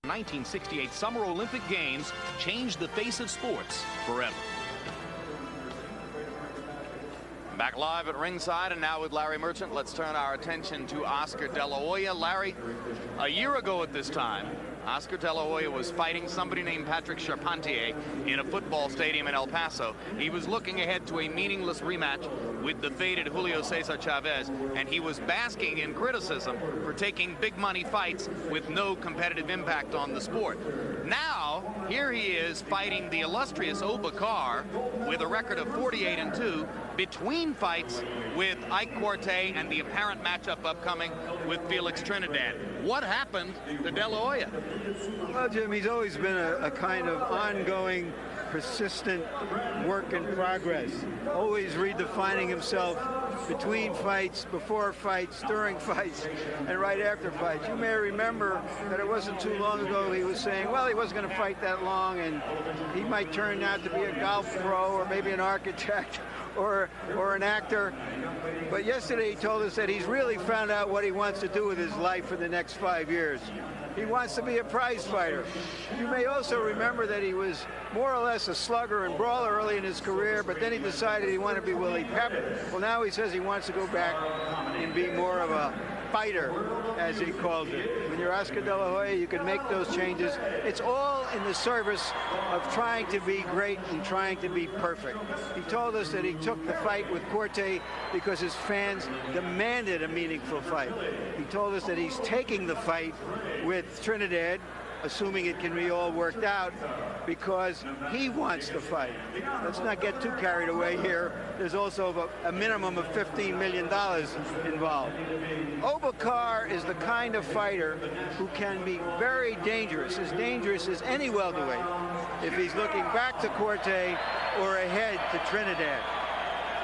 1968 Summer Olympic Games changed the face of sports forever. Back live at ringside, and now with Larry Merchant, let's turn our attention to Oscar De La Hoya. Larry, a year ago at this time, Oscar De La Hoya was fighting somebody named Patrick Charpentier in a football stadium in El Paso. He was looking ahead to a meaningless rematch with the faded Julio Cesar Chavez, and he was basking in criticism for taking big money fights with no competitive impact on the sport. Now, here he is fighting the illustrious Carr with a record of 48-2 between fights with Ike Quartey and the apparent matchup upcoming with Felix Trinidad. What happened to De La Hoya? Well, Jim, he's always been a kind of ongoing, persistent work in progress, always redefining himself between fights, before fights, during fights, and right after fights. You may remember that it wasn't too long ago he was saying, well, he wasn't going to fight that long, and he might turn out to be a golf pro or maybe an architect or an actor. But yesterday he told us that he's really found out what he wants to do with his life for the next 5 years. He wants to be a prize fighter. You may also remember that he was more or less a slugger and brawler early in his career, but then he decided he wanted to be Willie Pep. Well, now he says he wants to go back and be more of a fighter, as he called it. When you're Oscar De La Hoya, you can make those changes. It's all in the service of trying to be great and trying to be perfect. He told us that he took the fight with Quartey because his fans demanded a meaningful fight. He told us that he's taking the fight with Trinidad, assuming it can be all worked out, because he wants to fight. Let's not get too carried away here. There's also a minimum of $15 million involved. Carr is the kind of fighter who can be very dangerous as any welterweight, if he's looking back to Quartey or ahead to Trinidad.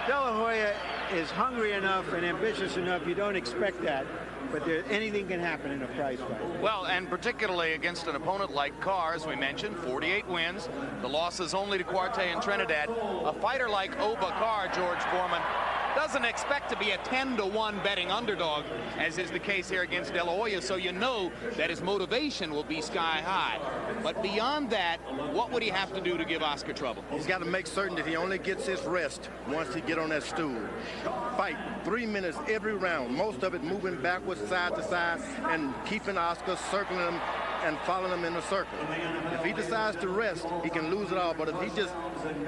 De La Hoya is hungry enough and ambitious enough, you don't expect that. But anything can happen in a prize fight. Well, and particularly against an opponent like Carr, as we mentioned, 48 wins. The losses only to Quartey and Trinidad. A fighter like Carr, George Foreman, doesn't expect to be a 10-1 betting underdog, as is the case here against De La Hoya, so you know that his motivation will be sky high. But beyond that, what would he have to do to give Oscar trouble? He's got to make certain that he only gets his rest once he get on that stool. Fight 3 minutes every round, most of it moving backwards, side to side, and keeping Oscar, circling him and following him in a circle. If he decides to rest, he can lose it all, but if he just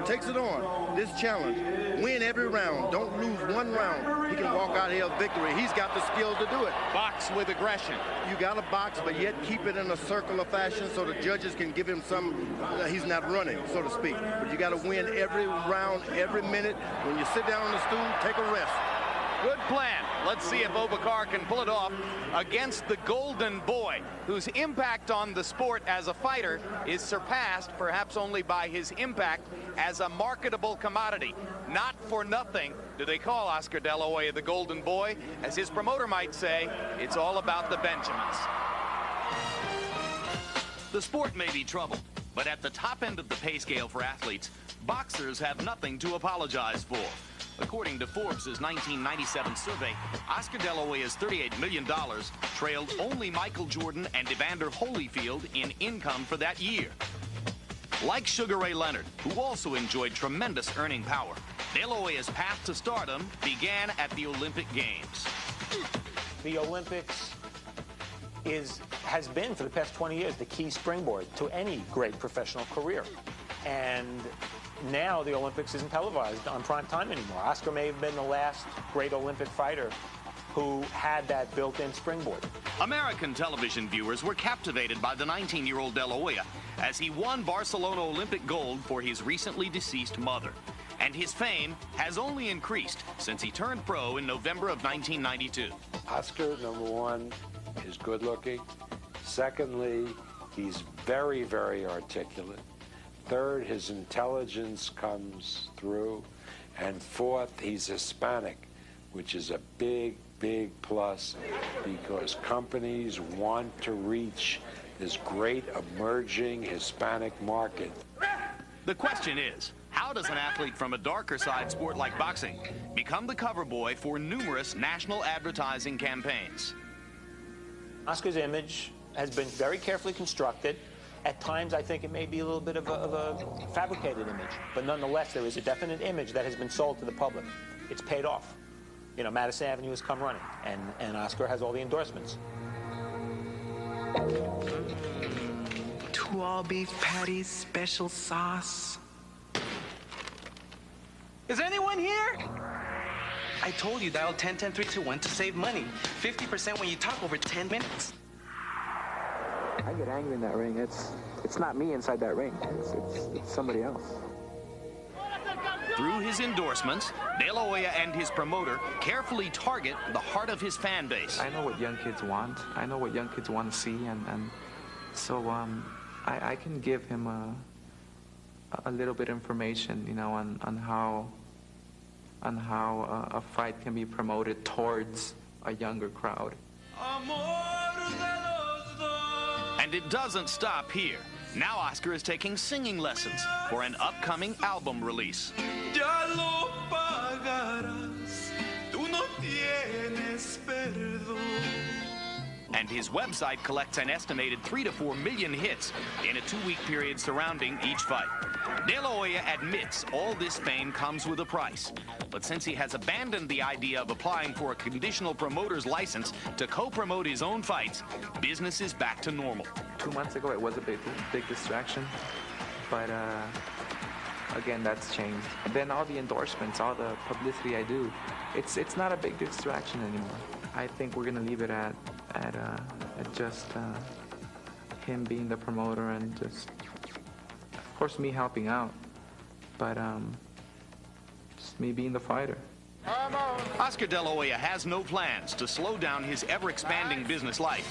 takes it on, this challenge, win every round, don't lose one round, he can walk out here a victory. He's got the skill to do it. Box with aggression. You got to box, but yet keep it in a circular fashion so the judges can give him some, he's not running, so to speak. But you got to win every round, every minute. When you sit down on the stool, take a rest. Good plan. Let's see if Carr can pull it off against the Golden Boy, whose impact on the sport as a fighter is surpassed perhaps only by his impact as a marketable commodity. Not for nothing do they call Oscar De La Hoya the Golden Boy. As his promoter might say, it's all about the Benjamins. The sport may be troubled, but at the top end of the pay scale for athletes, boxers have nothing to apologize for. According to Forbes' 1997 survey, Oscar De La Hoya's $38 million trailed only Michael Jordan and Evander Holyfield in income for that year. Like Sugar Ray Leonard, who also enjoyed tremendous earning power, De La Hoya's path to stardom began at the Olympic Games. The Olympics has been, for the past 20 years, the key springboard to any great professional career. And now the Olympics isn't televised on prime time anymore. Oscar may have been the last great Olympic fighter who had that built-in springboard. American television viewers were captivated by the 19-year-old De La Hoya as he won Barcelona Olympic gold for his recently deceased mother. And his fame has only increased since he turned pro in November of 1992. Oscar, number one, is good-looking. Secondly, he's very, very articulate. Third, his intelligence comes through. And fourth, he's Hispanic, which is a big, big plus because companies want to reach this great emerging Hispanic market. The question is, how does an athlete from a darker side sport like boxing become the cover boy for numerous national advertising campaigns? Oscar's image has been very carefully constructed. At times, I think it may be a little bit of a fabricated image, but nonetheless, there is a definite image that has been sold to the public. It's paid off. You know, Madison Avenue has come running, and Oscar has all the endorsements. 2 all-beef patties, special sauce. Is anyone here? I told you, dial 10-10-321 to save money. 50% when you talk over 10 minutes. I get angry in that ring. It's not me inside that ring. It's somebody else. Through his endorsements, De La Hoya and his promoter carefully target the heart of his fan base. I know what young kids want. I know what young kids want to see, and so I can give him a little bit of information, you know, on how a fight can be promoted towards a younger crowd. And it doesn't stop here. Now Oscar is taking singing lessons for an upcoming album release. Ya lo pagarás, tú no tienes perdón. And his website collects an estimated 3 to 4 million hits in a 2-week period surrounding each fight. De La Hoya admits all this fame comes with a price. But since he has abandoned the idea of applying for a conditional promoter's license to co-promote his own fights, business is back to normal. 2 months ago, it was a big distraction, but again, that's changed. Then all the endorsements, all the publicity I do, it's not a big distraction anymore. I think we're gonna leave it at just him being the promoter and just, of course, me helping out, but just me being the fighter. Oscar De La Hoya has no plans to slow down his ever-expanding business life,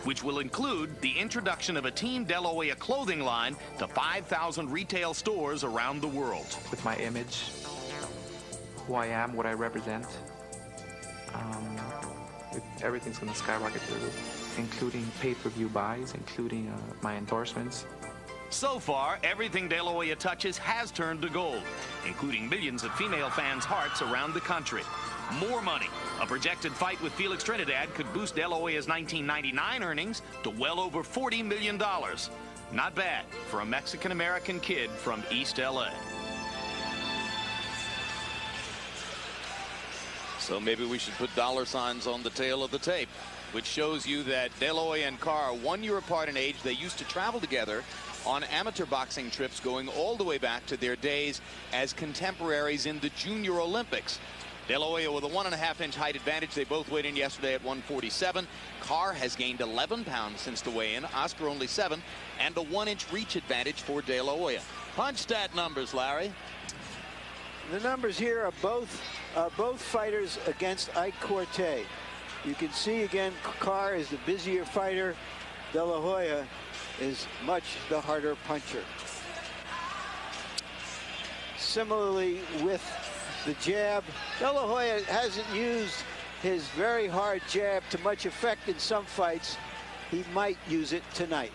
which will include the introduction of a Team De La Hoya clothing line to 5,000 retail stores around the world. With my image, who I am, what I represent, everything's going to skyrocket to the roof, including pay-per-view buys, including my endorsements. So far, everything De La Hoya touches has turned to gold, including millions of female fans' hearts around the country. More money. A projected fight with Felix Trinidad could boost De La Hoya's 1999 earnings to well over $40 million. Not bad for a Mexican-American kid from East LA. So maybe we should put dollar signs on the tail of the tape, which shows you that De La Hoya and Carr are 1 year apart in age. They used to travel together on amateur boxing trips going all the way back to their days as contemporaries in the Junior Olympics. De La Hoya with a 1.5-inch height advantage. They both weighed in yesterday at 147. Carr has gained 11 pounds since the weigh-in. Oscar only 7, and a 1-inch reach advantage for De La Hoya. Punch stat numbers, Larry. The numbers here are both fighters against Ike Corte. You can see again, Carr is the busier fighter. De La Hoya is much the harder puncher. Similarly with the jab, De La Hoya hasn't used his very hard jab to much effect in some fights. He might use it tonight.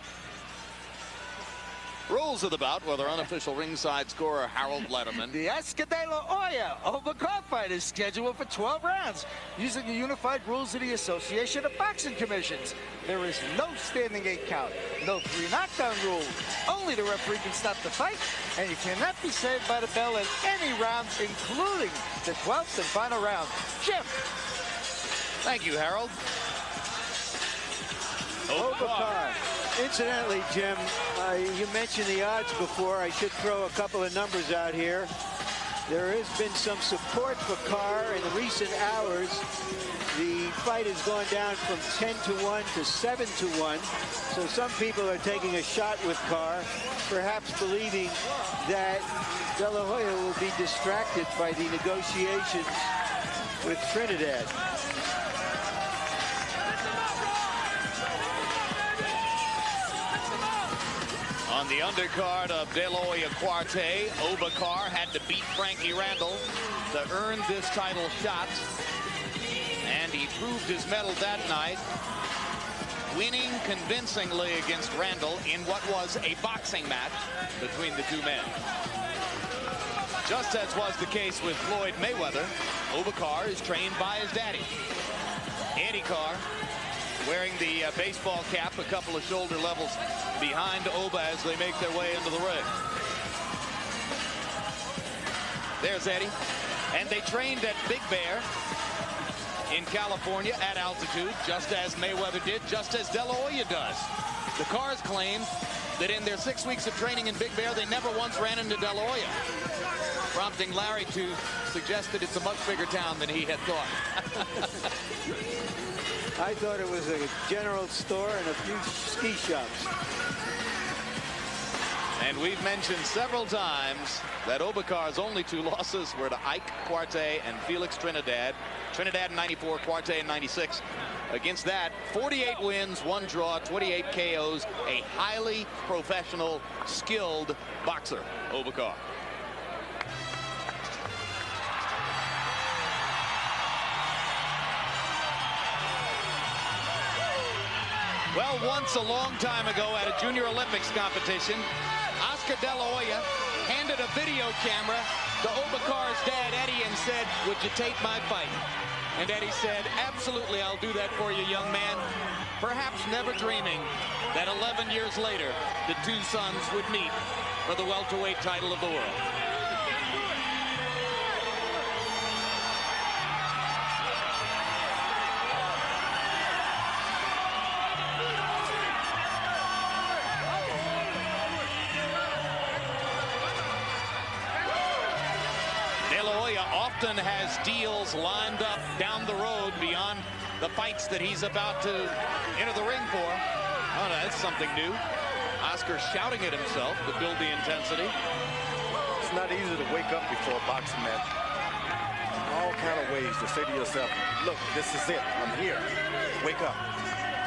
Rules of the bout, whether unofficial ringside scorer Harold Letterman. The Oscar De La Hoya Overcard fight is scheduled for 12 rounds using the unified rules of the Association of Boxing Commissions. There is no standing 8 count, no 3 knockdown rule. Only the referee can stop the fight, and you cannot be saved by the bell in any round, including the 12th and final round. Jim. Thank you, Harold. Overcard. Incidentally, Jim, you mentioned the odds before. I should throw a couple of numbers out here. There has been some support for Carr in the recent hours. The fight has gone down from 10-1 to 7-1. So some people are taking a shot with Carr, perhaps believing that De La Hoya will be distracted by the negotiations with Trinidad. On the undercard of De La Hoya Cuarte, Carr had to beat Frankie Randall to earn this title shot. And he proved his mettle that night, winning convincingly against Randall in what was a boxing match between the two men. Just as was the case with Floyd Mayweather, Carr is trained by his daddy, Eddie Carr. wearing the baseball cap a couple of shoulder levels behind Oba as they make their way into the ring. There's Eddie. And they trained at Big Bear in California at altitude, just as Mayweather did, just as De La Hoya does. The Carrs claimed that in their 6 weeks of training in Big Bear, they never once ran into De La Hoya, prompting Larry to suggest that it's a much bigger town than he had thought. I thought it was a general store and a few ski shops. And we've mentioned several times that Obakar's only 2 losses were to Ike Quarte and Felix Trinidad. Trinidad in 94, Quarte in 96. Against that, 48 wins, 1 draw, 28 KOs, a highly professional, skilled boxer, Obakar. Well, once a long time ago at a Junior Olympics competition, Oscar De La Hoya handed a video camera to Obakar's dad, Eddie, and said, "Would you tape my fight?" And Eddie said, "Absolutely, I'll do that for you, young man." Perhaps never dreaming that 11 years later, the 2 sons would meet for the welterweight title of the world. Often has deals lined up down the road beyond the fights that he's about to enter the ring for. Oh, no, that's something new. Oscar shouting at himself to build the intensity. It's not easy to wake up before a boxing match. All kind of ways to say to yourself, look, this is it. I'm here. Wake up.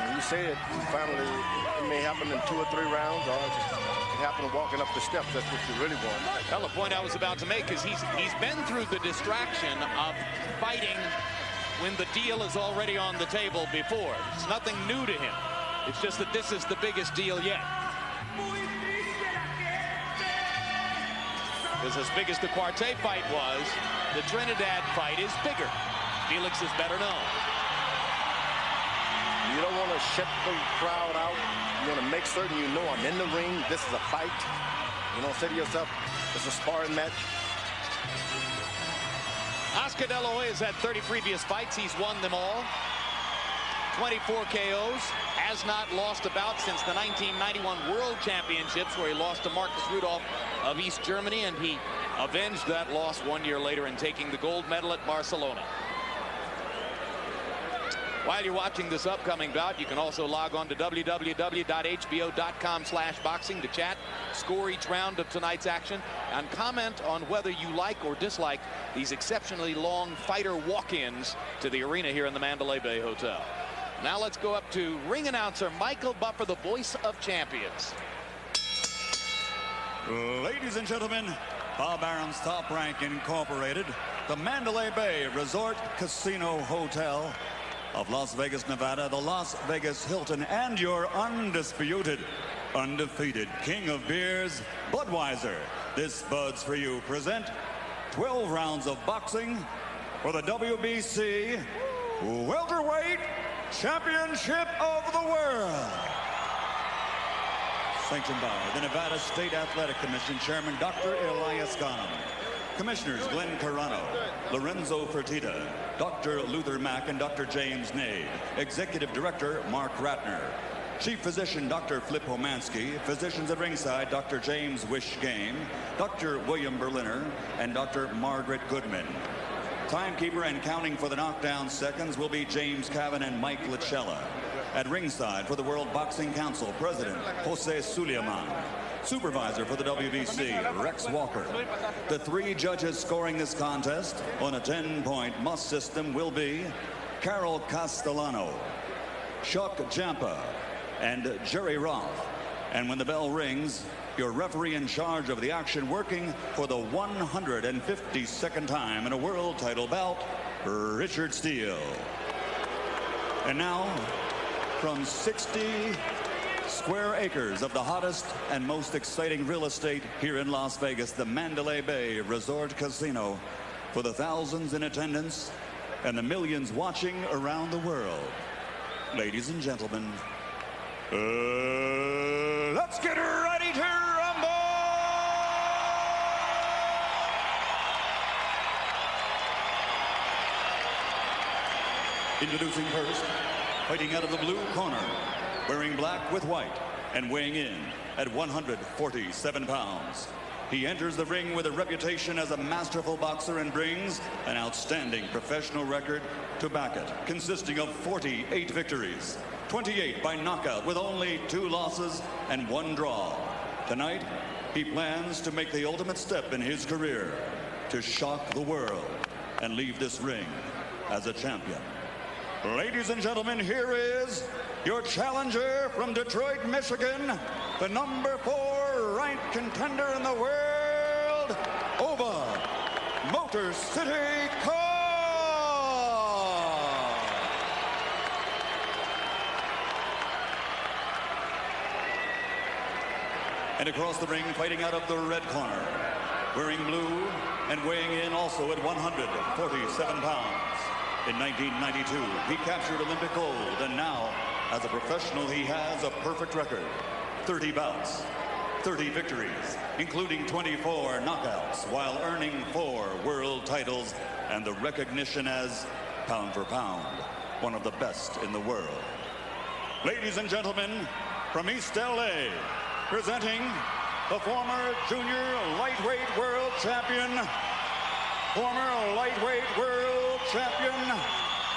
When you say it, finally, it may happen in 2 or 3 rounds, or it happen walking up the steps. That's what you really want. Well, the point I was about to make is he's been through the distraction of fighting when the deal is already on the table before. It's nothing new to him. It's just that this is the biggest deal yet. Because as big as the Quarte fight was, the Trinidad fight is bigger. Felix is better known. You don't want to shut the crowd out. You want to make certain you know I'm in the ring. This is a fight. You don't say to yourself, it's a sparring match. Oscar De La Hoya has had 30 previous fights. He's won them all. 24 KOs. Has not lost a bout since the 1991 World Championships, where he lost to Marcus Rudolph of East Germany, and he avenged that loss 1 year later in taking the gold medal at Barcelona. While you're watching this upcoming bout, you can also log on to www.hbo.com/boxing to chat, score each round of tonight's action, and comment on whether you like or dislike these exceptionally long fighter walk-ins to the arena here in the Mandalay Bay Hotel. Now let's go up to ring announcer Michael Buffer, the voice of champions. Ladies and gentlemen, Bob Arum's Top Rank Incorporated, the Mandalay Bay Resort Casino Hotel of Las Vegas, Nevada, the Las Vegas Hilton, and your undisputed, undefeated king of beers, Budweiser. This Bud's for you present 12 rounds of boxing for the WBC Welterweight Championship of the World. Sanctioned by the Nevada State Athletic Commission Chairman Dr. Elias Ghanem. Commissioners Glenn Carano, Lorenzo Fertitta, Dr. Luther Mack, and Dr. James Nade. Executive Director Mark Ratner. Chief Physician Dr. Flip Homansky. Physicians at ringside Dr. James Wishgame, Dr. William Berliner, and Dr. Margaret Goodman. Timekeeper and counting for the knockdown seconds will be James Cavan and Mike Lachella. At ringside for the World Boxing Council, President Jose Suleiman. Supervisor for the WBC, Rex Walker. The 3 judges scoring this contest on a 10-point must system will be Carol Castellano, Chuck Jampa, and Jerry Roth. And when the bell rings, your referee in charge of the action, working for the 152nd time in a world title bout, Richard Steele. And now, from 60 square acres of the hottest and most exciting real estate here in Las Vegas, the Mandalay Bay Resort Casino, for the thousands in attendance and the millions watching around the world. Ladies and gentlemen, let's get ready to rumble! Introducing first, fighting out of the blue corner, wearing black with white and weighing in at 147 pounds. He enters the ring with a reputation as a masterful boxer and brings an outstanding professional record to back it, consisting of 48 victories, 28 by knockout with only 2 losses and 1 draw. Tonight, he plans to make the ultimate step in his career to shock the world and leave this ring as a champion. Ladies and gentlemen, here is your challenger from Detroit, Michigan, the number 4 ranked contender in the world, Hoya, Motor City Carr. And across the ring, fighting out of the red corner, wearing blue and weighing in also at 147 pounds. In 1992, he captured Olympic gold, and now, as a professional, he has a perfect record. 30 bouts, 30 victories, including 24 knockouts, while earning 4 world titles and the recognition as, pound for pound, one of the best in the world. Ladies and gentlemen, from East LA, presenting the former junior lightweight world champion, former lightweight world champion,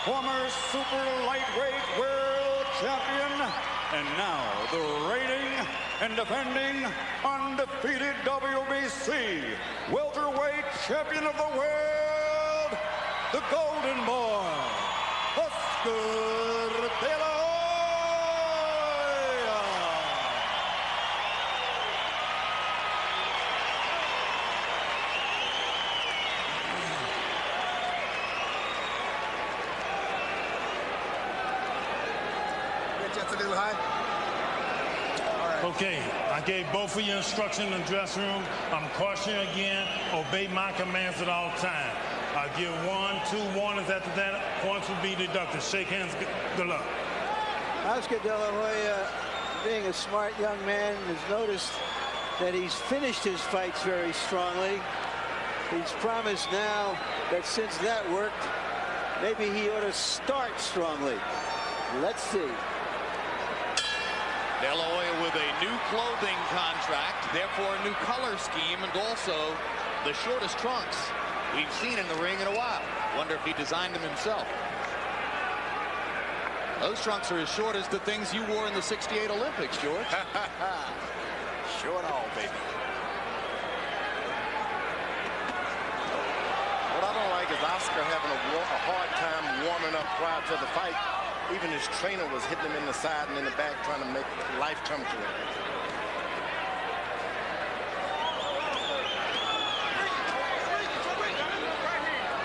former super lightweight world champion, and now the reigning and defending undefeated WBC welterweight champion of the world, the Golden Boy, Oscar De La Hoya. Just a little high. Okay, I gave both of you instructions in the dressing room. I'm cautioning again, obey my commands at all times. I'll give 1, 2 warnings. After that, points will be deducted. Shake hands, good luck. Oscar De La Hoya, being a smart young man, has noticed that he's finished his fights very strongly. He's promised now that since that worked, maybe he ought to start strongly. Let's see. De La Hoya with a new clothing contract, therefore a new color scheme, and also the shortest trunks we've seen in the ring in a while. Wonder if he designed them himself. Those trunks are as short as the things you wore in the '68 Olympics, George. Short all, baby. What I don't like is Oscar having a hard time warming up prior to the fight. Even his trainer was hitting him in the side and in the back, trying to make life come to him.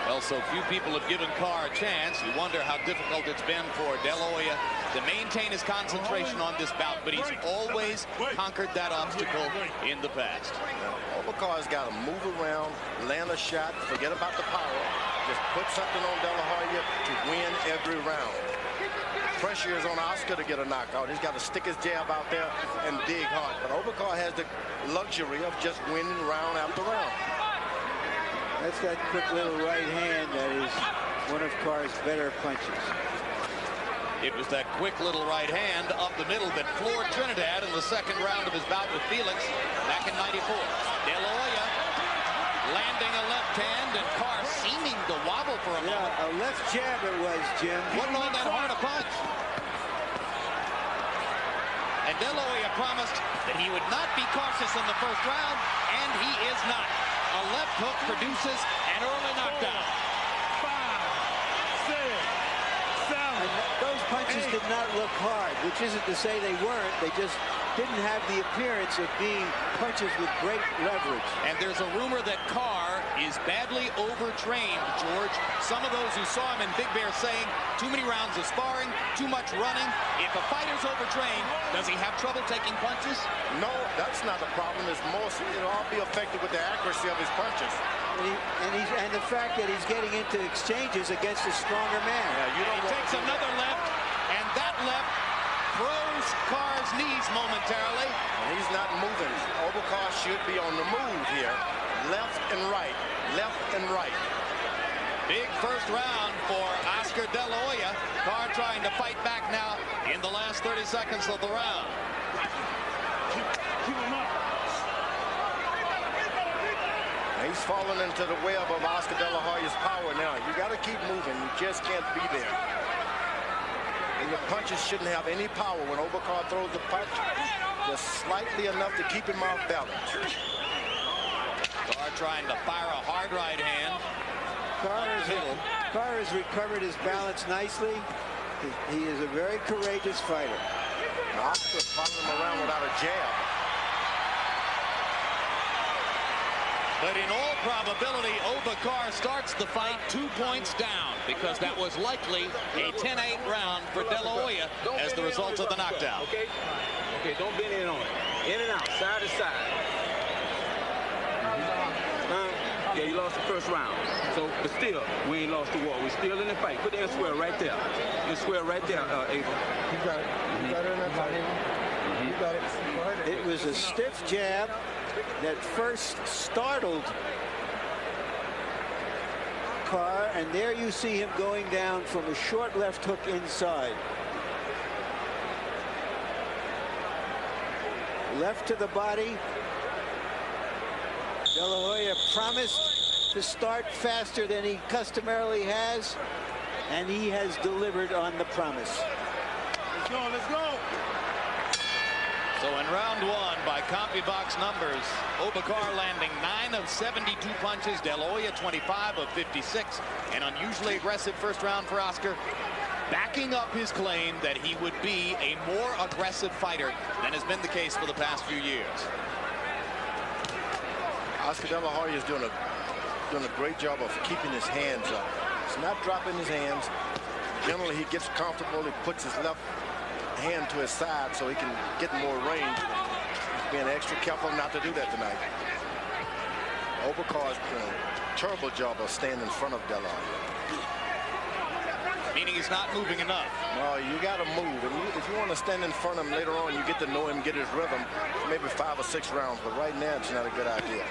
Well, so few people have given Carr a chance. You wonder how difficult it's been for De La Hoya to maintain his concentration on this bout, but he's always conquered that obstacle in the past. Carr's got to move around, land a shot, forget about the power, just put something on De La Hoya to win every round. Pressure is on Oscar to get a knockout. He's got to stick his jab out there and dig hard. But Carr has the luxury of just winning round after round. That's that quick little right hand that is one of Carr's better punches. It was that quick little right hand up the middle that floored Trinidad in the second round of his bout with Felix back in '94. De La Hoya landing a left hand, and Carr seeming to wobble for a moment. A left jab it was, Jim. Wasn't all that hard a punch. And De La Hoya promised that he would not be cautious in the first round, and he is not. A left hook produces an early knockdown. 5, 6, 7. And those punches did not look hard, which isn't to say they weren't. They just didn't have the appearance of being punches with great leverage. And there's a rumor that Carr is badly overtrained, George. Some of those who saw him in Big Bear saying too many rounds of sparring, too much running. If a fighter's overtrained, does he have trouble taking punches? No, that's not the problem. It's more, it'll all be affected with the accuracy of his punches. And the fact that he's getting into exchanges against a stronger man. Yeah, he takes another left, and that that left throws Carr's knees momentarily. And he's not moving. Obakar should be on the move here. Left and right. Left and right. Big first round for Oscar De La Hoya. Carr trying to fight back now in the last 30 seconds of the round. Keep him up. He's falling into the web of Oscar De La Hoya's power now. You got to keep moving. You just can't be there. And your punches shouldn't have any power when Obakar throws the punch. Just slightly enough to keep him off balance. Carr trying to fire a hard right hand. Carr has recovered his balance nicely. He is a very courageous fighter. Oscar's following him around without a jab. But in all probability, Obakar starts the fight 2 points down because that was likely a 10-8 round for De La Hoya as the result of the knockdown. Okay, don't bend in on it. In and out, side to side. Yeah, you lost the first round. So, but still, we ain't lost the war. We're still in the fight. Put that square right there. The square right there, Abel. You got it. You got it in that fight. You got it. It was a stiff jab that first startled Carr, and there you see him going down from a short left hook inside. Left to the body. De La Hoya promised to start faster than he customarily has, and he has delivered on the promise. Let's go, let's go. So in round one, by CompuBox numbers, Obakar landing 9 of 72 punches, De La Hoya 25 of 56. An unusually aggressive first round for Oscar, backing up his claim that he would be a more aggressive fighter than has been the case for the past few years. Oscar De La Hoya is doing a great job of keeping his hands up. He's not dropping his hands. Generally, he gets comfortable. He puts his left hand to his side so he can get more range. He's being extra careful not to do that tonight. Obakar's doing a terrible job of staying in front of De La Hoya. Meaning he's not moving enough. No, you got to move. And if you want to stand in front of him later on, you get to know him, get his rhythm, maybe 5 or 6 rounds. But right now, it's not a good idea.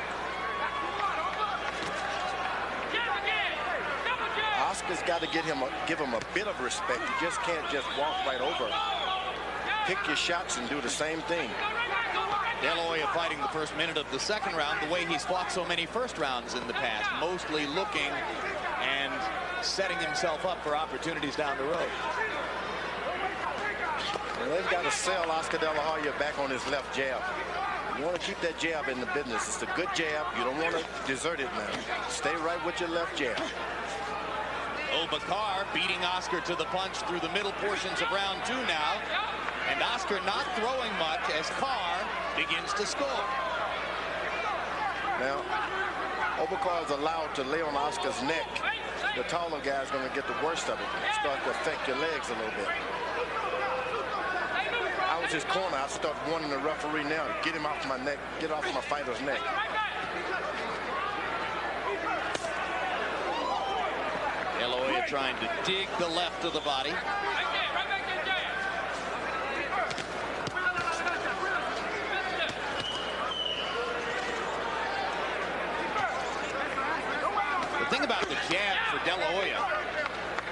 Oscar's got to give him a bit of respect. You just can't just walk right over. Pick your shots and do the same thing. De La Hoya fighting the first minute of the second round the way he's fought so many first rounds in the past, mostly looking and setting himself up for opportunities down the road. And they've got to sell Oscar De La Hoya back on his left jab. You want to keep that jab in the business. It's a good jab. You don't want to desert it now. Stay right with your left jab. Obakar beating Oscar to the punch through the middle portions of round 2 now. And Oscar not throwing much as Carr begins to score. Now, Obakar is allowed to lay on Oscar's neck. The taller guy is going to get the worst of it. Start to affect your legs a little bit. I was his corner. I start warning the referee now to get him off my neck, get off my fighter's neck. De La Hoya trying to dig the left of the body. The thing about the jab for De La Hoya,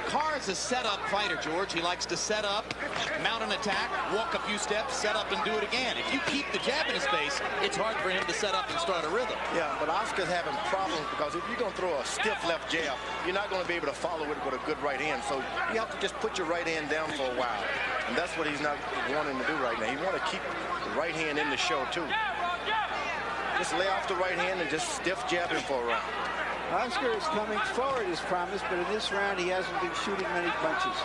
Carr is a setup fighter, George. He likes to set up, mount an attack, walk a few steps, set up and do it again. If you keep the jab in his face, it's hard for him to set up and start a rhythm. Yeah, but Oscar's having problems because if you're going to throw a stiff left jab, you're not going to be able to follow it with a good right hand. So you have to just put your right hand down for a while. And that's what he's not wanting to do right now. He wants to keep the right hand in the show, too. Just lay off the right hand and just stiff jab him for a round. Oscar is coming forward as promised, but in this round he hasn't been shooting many punches.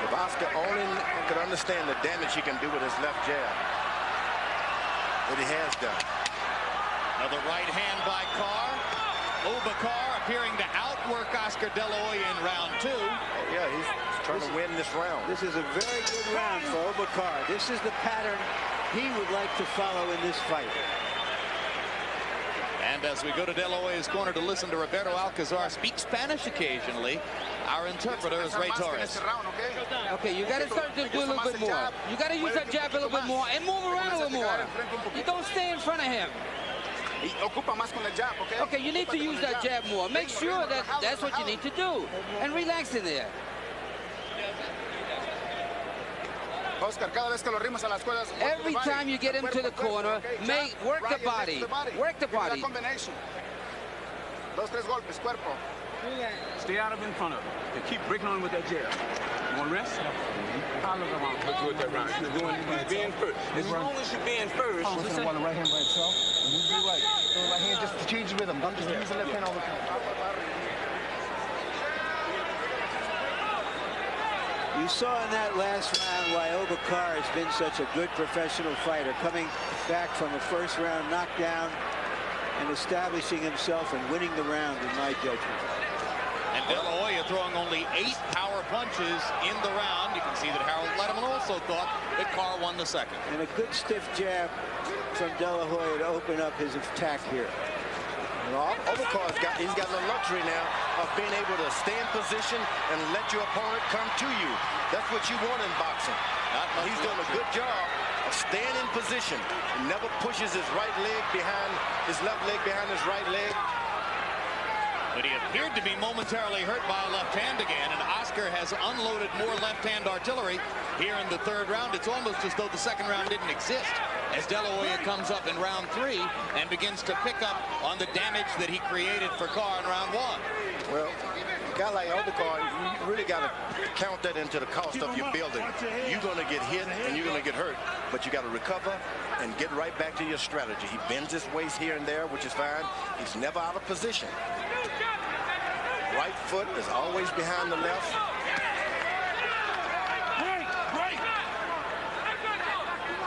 If Oscar only could understand the damage he can do with his left jab that he has done. Another right hand by Carr. Obakar appearing to outwork Oscar De La Hoya in round 2. Yeah, he's trying to win this round. This is a very good round for Obakar. This is the pattern he would like to follow in this fight. And as we go to De La Hoya's corner to listen to Roberto Alcazar speak Spanish occasionally, our interpreter is Ray Torres. Okay, you got to start to do a little bit more. You got to use that jab a little bit more and move around a little more. You don't stay in front of him. Okay, you need to use that jab more. Make sure that that's what you need to do. And relax in there. Every time you get him to the corner, work the body. Work the body. Stay out of in front of him. And keep breaking on with that jab. You want to rest? Let's do it that round. He's being first. As long as you're being first. Listen, the right hand by itself. And use the right. So the right hand just to change the rhythm. Don't just use the left hand all the time. You saw in that last round why Carr has been such a good professional fighter, coming back from a first-round knockdown and establishing himself and winning the round, in my judgment. And De La Hoya throwing only 8 power punches in the round. You can see that Harold Letterman also thought that Carr won the second. And a good stiff jab from De La Hoya to open up his attack here. Well, Carr's got the luxury now of being able to stay in position and let your opponent come to you. That's what you want in boxing. He's doing a good job of staying in position. He never pushes his right leg behind his left leg behind his right leg. But he appeared to be momentarily hurt by a left hand again, and Oscar has unloaded more left-hand artillery here in the third round. It's almost as though the second round didn't exist, as De La Hoya comes up in round 3 and begins to pick up on the damage that he created for Carr in round 1. Well, a guy like Carr, you really got to count that into the cost of your building. You're going to get hit and you're going to get hurt, but you got to recover and get right back to your strategy. He bends his waist here and there, which is fine. He's never out of position. Right foot is always behind the left.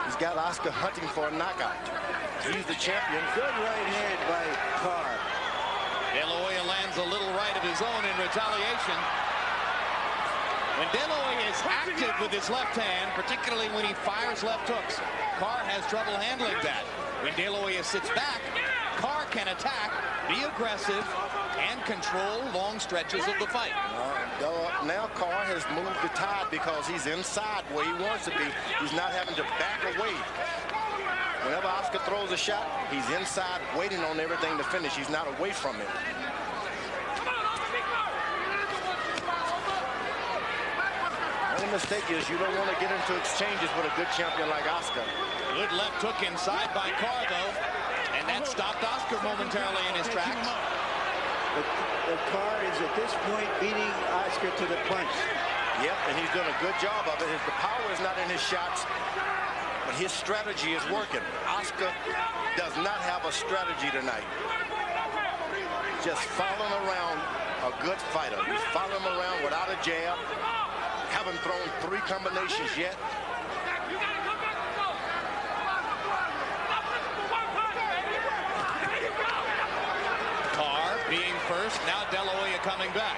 He's got Oscar hunting for a knockout. He's the champion. Good right hand by Carr. De La Hoya lands a little right of his own in retaliation. When De La Hoya is active with his left hand, particularly when he fires left hooks, Carr has trouble handling that. When De La Hoya sits back, Carr can attack, be aggressive, and control long stretches of the fight. Now Carr has moved the tide because he's inside where he wants to be. He's not having to back away. Whenever Oscar throws a shot, he's inside waiting on everything to finish. He's not away from it. The only mistake is you don't want to get into exchanges with a good champion like Oscar. Good left hook inside by Carr, though, and that stopped Oscar momentarily in his tracks. But Carr is at this point beating Oscar to the punch. Yep, and he's doing a good job of it. The power is not in his shots, but his strategy is working. Oscar does not have a strategy tonight. Just following around a good fighter. He's following him around without a jab. Haven't thrown 3 combinations yet. Being first, now De La Hoya coming back.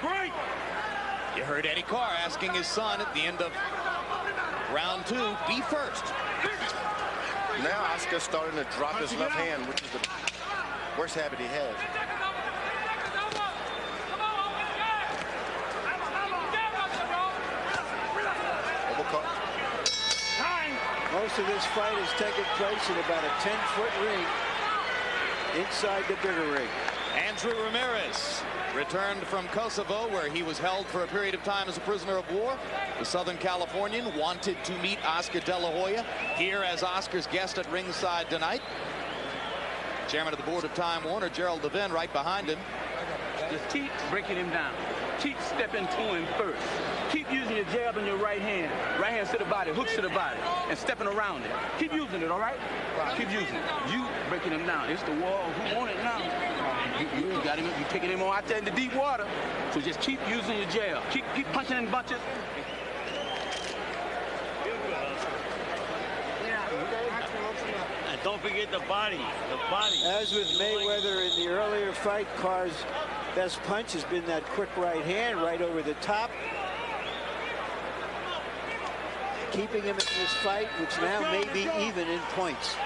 You heard Eddie Carr asking his son at the end of round 2, be first. Now Oscar's starting to drop his left hand, which is the worst habit he has. Most of this fight has taken place in about a 10-foot ring inside the bigger ring. Andrew Ramirez returned from Kosovo, where he was held for a period of time as a prisoner of war. The Southern Californian wanted to meet Oscar De La Hoya here as Oscar's guest at ringside tonight. Chairman of the board of Time Warner, Gerald Levin, right behind him. Just keep breaking him down. Keep stepping to him first. Keep using your jab in your right hand. Right hand to the body, hooks to the body, and stepping around it. Keep using it, all right? Keep using it. You breaking him down. It's the war. Who want it now? You got him. You taking him on out there in the deep water. So just keep using your jab. Keep punching in bunches. And don't forget the body. The body. As with Mayweather in the earlier fight, Carr's best punch has been that quick right hand right over the top. Keeping him in this fight, which now may be even in points.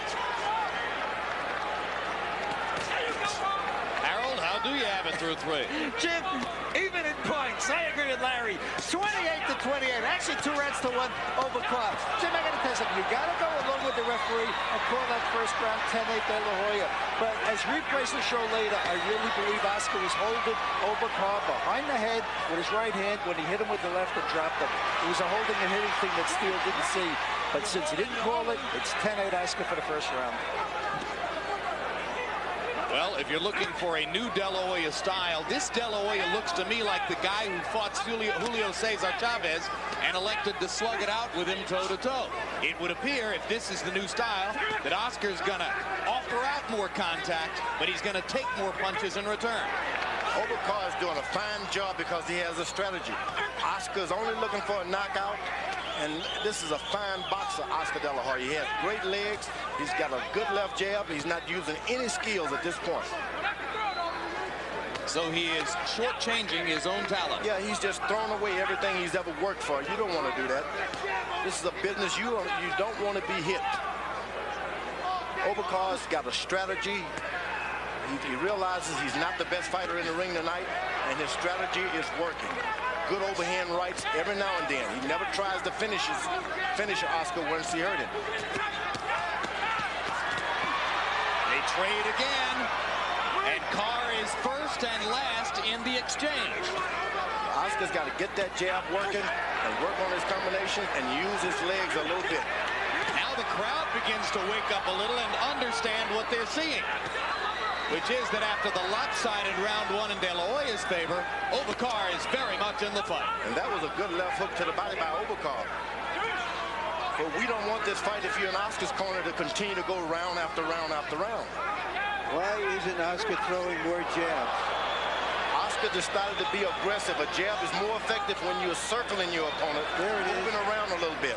it through 3. Jim, even in points, I agree with Larry. 28-28. Actually, 2 rounds to 1 over Carr. Jim, I got to tell you something. You got to go along with the referee and call that first round 10-8 to La Hoya. But as replays will show later, I really believe Oscar was holding over Carr behind the head with his right hand when he hit him with the left and dropped him. It was a holding and hitting thing that Steele didn't see. But since he didn't call it, it's 10-8 Oscar for the first round. Well, if you're looking for a new De La Hoya style, this De La Hoya looks to me like the guy who fought Julio Cesar Chavez and elected to slug it out with him toe-to-toe. It would appear, if this is the new style, that Oscar's going to offer out more contact, but he's going to take more punches in return. Carr is doing a fine job because he has a strategy. Oscar's only looking for a knockout, and this is a fine boxer, Oscar De La Hoya. He has great legs. He's got a good left jab. He's not using any skills at this point. So he is shortchanging his own talent. Yeah, he's just thrown away everything he's ever worked for. You don't want to do that. This is a business you don't want to be hit. Carr's got a strategy. He realizes he's not the best fighter in the ring tonight, and his strategy is working. Good overhand rights every now and then. He never tries to finish Oscar once he hurt him. They trade again, and Carr is first and last in the exchange. Oscar's got to get that jab working and work on his combination and use his legs a little bit. Now the crowd begins to wake up a little and understand what they're seeing, which is that after the lopsided round 1 in De La Hoya's favor, Carr is very much in the fight. And that was a good left hook to the body by Carr. But we don't want this fight, if you're in Oscar's corner, to continue to go round after round after round. Why isn't Oscar throwing more jabs? Oscar decided to be aggressive. A jab is more effective when you're circling your opponent, moving around a little bit.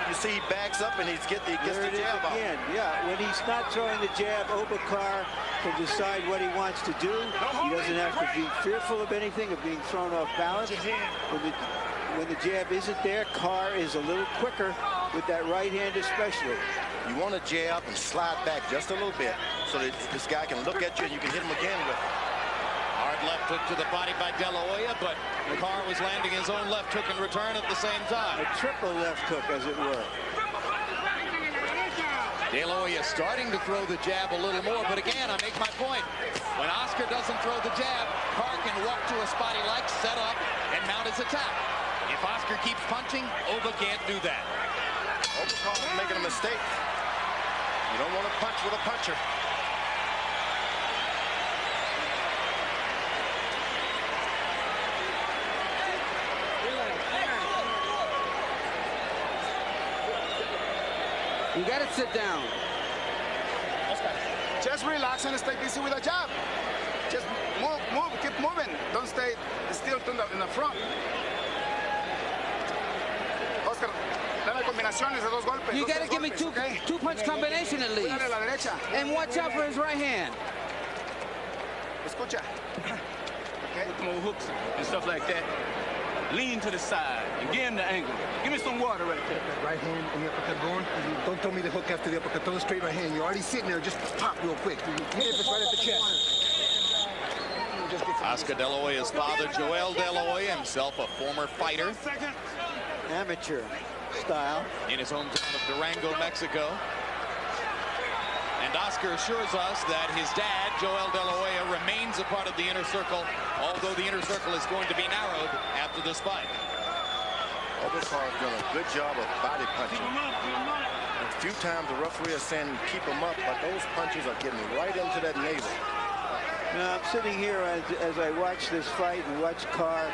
You see he backs up and he gets the jab out. Yeah, when he's not throwing the jab, Carr can decide what he wants to do. He doesn't have to be fearful of anything, of being thrown off balance. When the jab isn't there, Carr is a little quicker with that right hand especially. You want to jab and slide back just a little bit so that this guy can look at you and you can hit him again with it. Hard left hook to the body by De La Hoya, but Carr was landing his own left hook in return at the same time. A triple left hook, as it were. De La Hoya starting to throw the jab a little more, but again, I make my point. When Oscar doesn't throw the jab, Carr can walk to a spot he likes, set up, and mount his attack. If Oscar keeps punching, can't do that. Carr is making a mistake. You don't want to punch with a puncher. You got to sit down. Just relax and stay busy with a jab. Just move, keep moving. Don't stay still in the front. Oscar, dame combinaciones de dos golpes. You got to give me two punch combination at least. And watch out for his right hand. Escucha. Okay. More hooks and stuff like that. Lean to the side and get him the angle. Give me some water right there. Right hand and the uppercut going. Don't throw me the hook after the uppercut. Throw a straight right hand. You're already sitting there. Just pop real quick. Even if it's right at the chest. Oscar De La Hoya's father, Joel De La Hoya, himself a former fighter. Amateur style. In his hometown of Durango, Mexico. And Oscar assures us that his dad, Joel De La Hoya, remains a part of the inner circle, although the inner circle is going to be narrowed after this fight. Carr's done a good job of body punching. A few times the referee is saying keep him up, but those punches are getting right into that navel. Now I'm sitting here as I watch this fight and watch Carr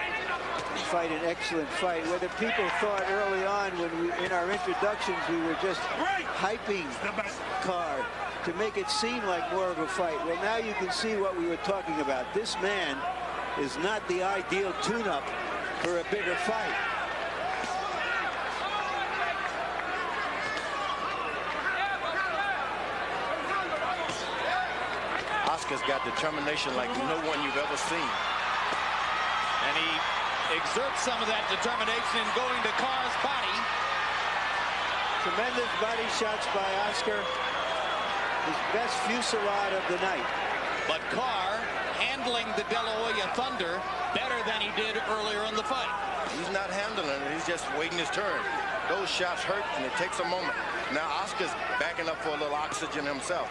fight an excellent fight. Whether people thought early on when in our introductions we were just hyping Carr to make it seem like more of a fight. Well, now you can see what we were talking about. This man is not the ideal tune-up for a bigger fight. Oscar's got determination like no one you've ever seen. And he exerts some of that determination in going to Carr's body. Tremendous body shots by Oscar. His best fusillade of the night. But Carr handling the De La Hoya Thunder better than he did earlier in the fight. He's not handling it. He's just waiting his turn. Those shots hurt, and it takes a moment. Now Oscar's backing up for a little oxygen himself.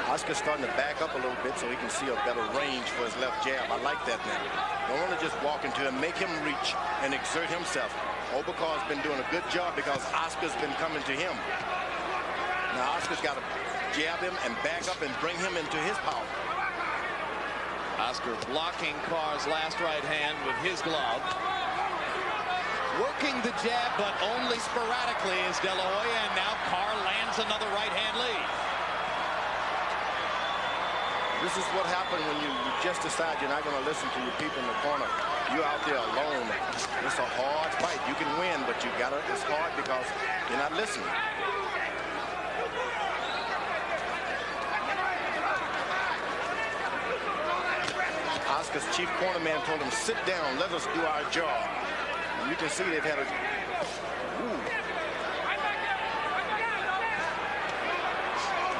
Oscar's starting to back up a little bit so he can see a better range for his left jab. I like that now. Don't want to just walk into him, make him reach and exert himself. Obakar's been doing a good job because Oscar's been coming to him. Now Oscar's got to jab him and back up and bring him into his power. Oscar blocking Carr's last right hand with his glove. Working the jab, but only sporadically is De La Hoya, and now Carr lands another right hand lead. This is what happened when you just decide you're not going to listen to your people in the corner. You're out there alone. It's a hard fight. You can win, but you gotta. It's hard because you're not listening. Oscar's chief corner man told him, sit down, let us do our job. And you can see they've had a...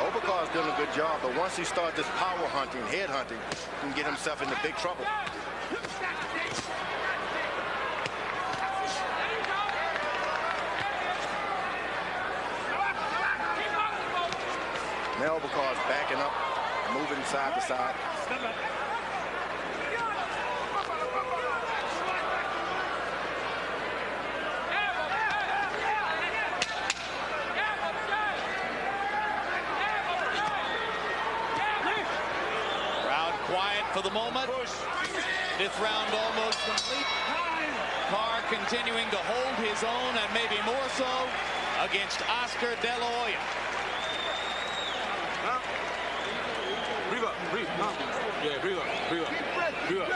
Obakar's doing a good job, but once he starts this power hunting, head hunting, he can get himself into big trouble. Now Obakar's backing up, moving side to side. For the moment, fifth round almost complete. Carr continuing to hold his own, and maybe more so against Oscar De La Hoya. Breathe up, breathe. Yeah, breathe up, breathe up, breathe up.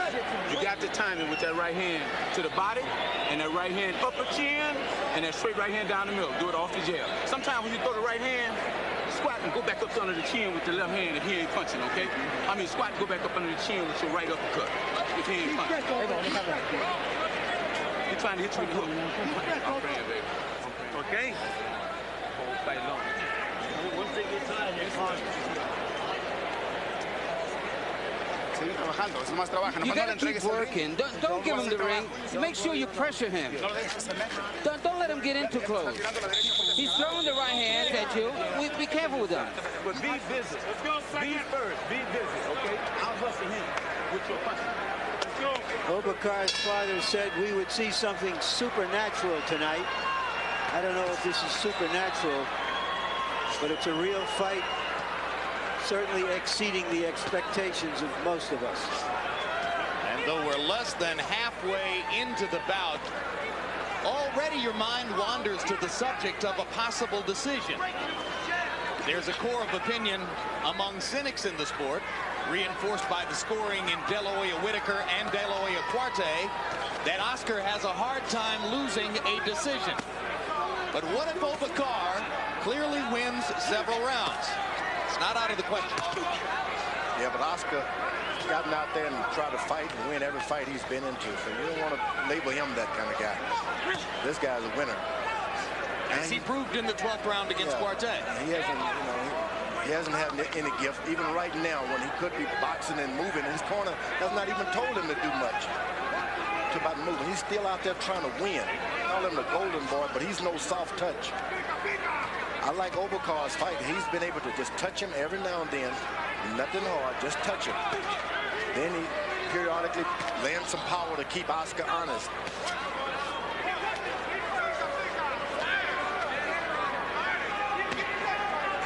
You got the timing with that right hand to the body, and that right hand upper chin, and that straight right hand down the middle. Do it off the jab. Sometimes when you throw the right hand, squat and go back up under the chin with the left hand if he ain't punching, okay? I mean, squat and go back up under the chin with your right uppercut if he ain't punching. He's trying to hit you with the hook. I'm praying, baby. Okay? Hold tight long. Once they get tired, it's hard. You gotta keep working. Don't give him the ring. Make sure you pressure him. Don't let him get in too close. He's throwing the right hands at you. Be careful with them. But be busy. Be first. Be busy, okay? I'll hustle him with your punch. Obakar's father said we would see something supernatural tonight. I don't know if this is supernatural, but it's a real fight. Certainly exceeding the expectations of most of us. And though we're less than halfway into the bout, already your mind wanders to the subject of a possible decision. There's a core of opinion among cynics in the sport, reinforced by the scoring in De La Hoya Whitaker and De La Hoya Cuarte, that Oscar has a hard time losing a decision. But what if Obakar clearly wins several rounds? It's not out of the question. Yeah, but Oscar gotten out there and tried to fight and win every fight he's been into. So you don't want to label him that kind of guy. This guy's a winner. As he proved in the 12th round against Cuarte. He hasn't, he hasn't had any gift. Even right now, when he could be boxing and moving, his corner has not even told him to do much about moving. He's still out there trying to win. Call him the golden boy, but he's no soft touch. I like Obakar's fight. He's been able to just touch him every now and then. Nothing hard, just touch him. Then he periodically lands some power to keep Oscar honest.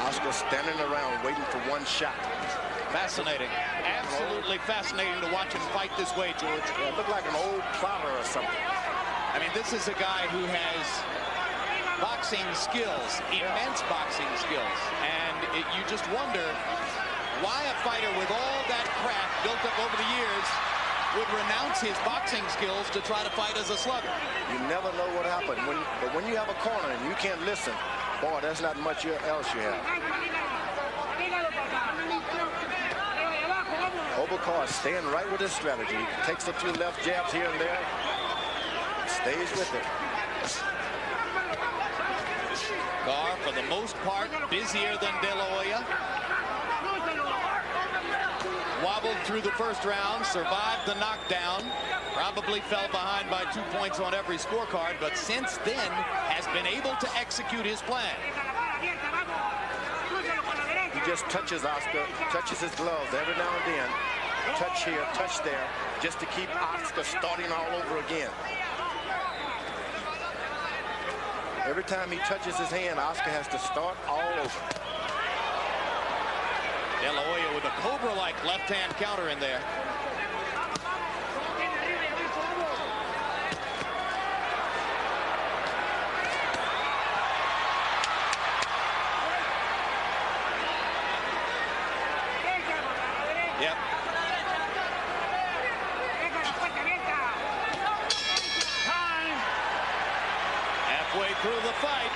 Oscar standing around waiting for one shot. Fascinating. Absolutely fascinating to watch him fight this way, George. Yeah, look like an old plotter or something. I mean, this is a guy who has boxing skills, immense boxing skills. And you just wonder why a fighter with all that craft built up over the years would renounce his boxing skills to try to fight as a slugger. You never know what happened. But when you have a corner and you can't listen, boy, there's not much else you have. Obakar staying right with his strategy. Takes a few left jabs here and there. Stays with it. Carr, for the most part, busier than De La Hoya. Wobbled through the first round, survived the knockdown, probably fell behind by 2 points on every scorecard, but since then has been able to execute his plan. He just touches Oscar, touches his gloves every now and then. Touch here, touch there, just to keep Oscar starting all over again. Every time he touches his hand, Oscar has to start all over. De La Hoya with a Cobra-like left-hand counter in there. Yep. Halfway through the fight,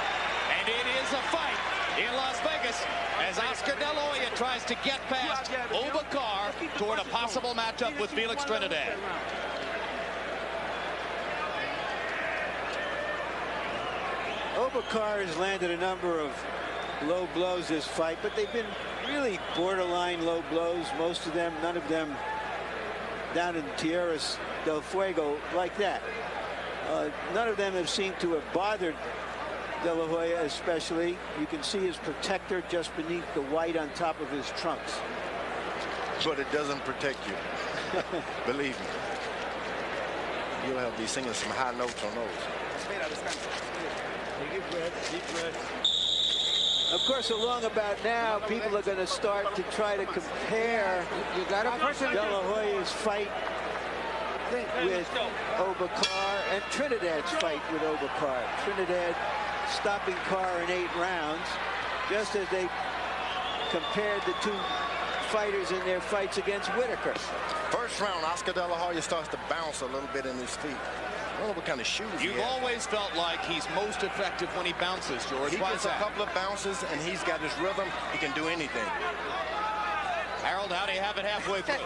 and it is a fight in Las Vegas as Oscar De La Hoya tries to get past Oba Carr toward a possible matchup with Felix Trinidad. Oba Carr has landed a number of low blows this fight, but they've been really borderline low blows. Most of them, none of them down in Tierras del Fuego like that. None of them have seemed to have bothered De La Hoya especially. You can see his protector just beneath the white on top of his trunks. But it doesn't protect you. Believe me. You'll have to be singing some high notes on those. Deep breath, deep breath. Of course, along about now, people are going to start to try to compare De La Hoya's fight with Oba Carr and Trinidad's fight with Oba Carr. Trinidad stopping Carr in 8 rounds, just as they compared the two fighters in their fights against Whitaker. First round, Oscar De La Hoya starts to bounce a little bit in his feet. I don't know what kind of shoes You've always felt like he's most effective when he bounces, George. He gets a couple of bounces, and he's got his rhythm. He can do anything. Harold, how do you have it halfway through?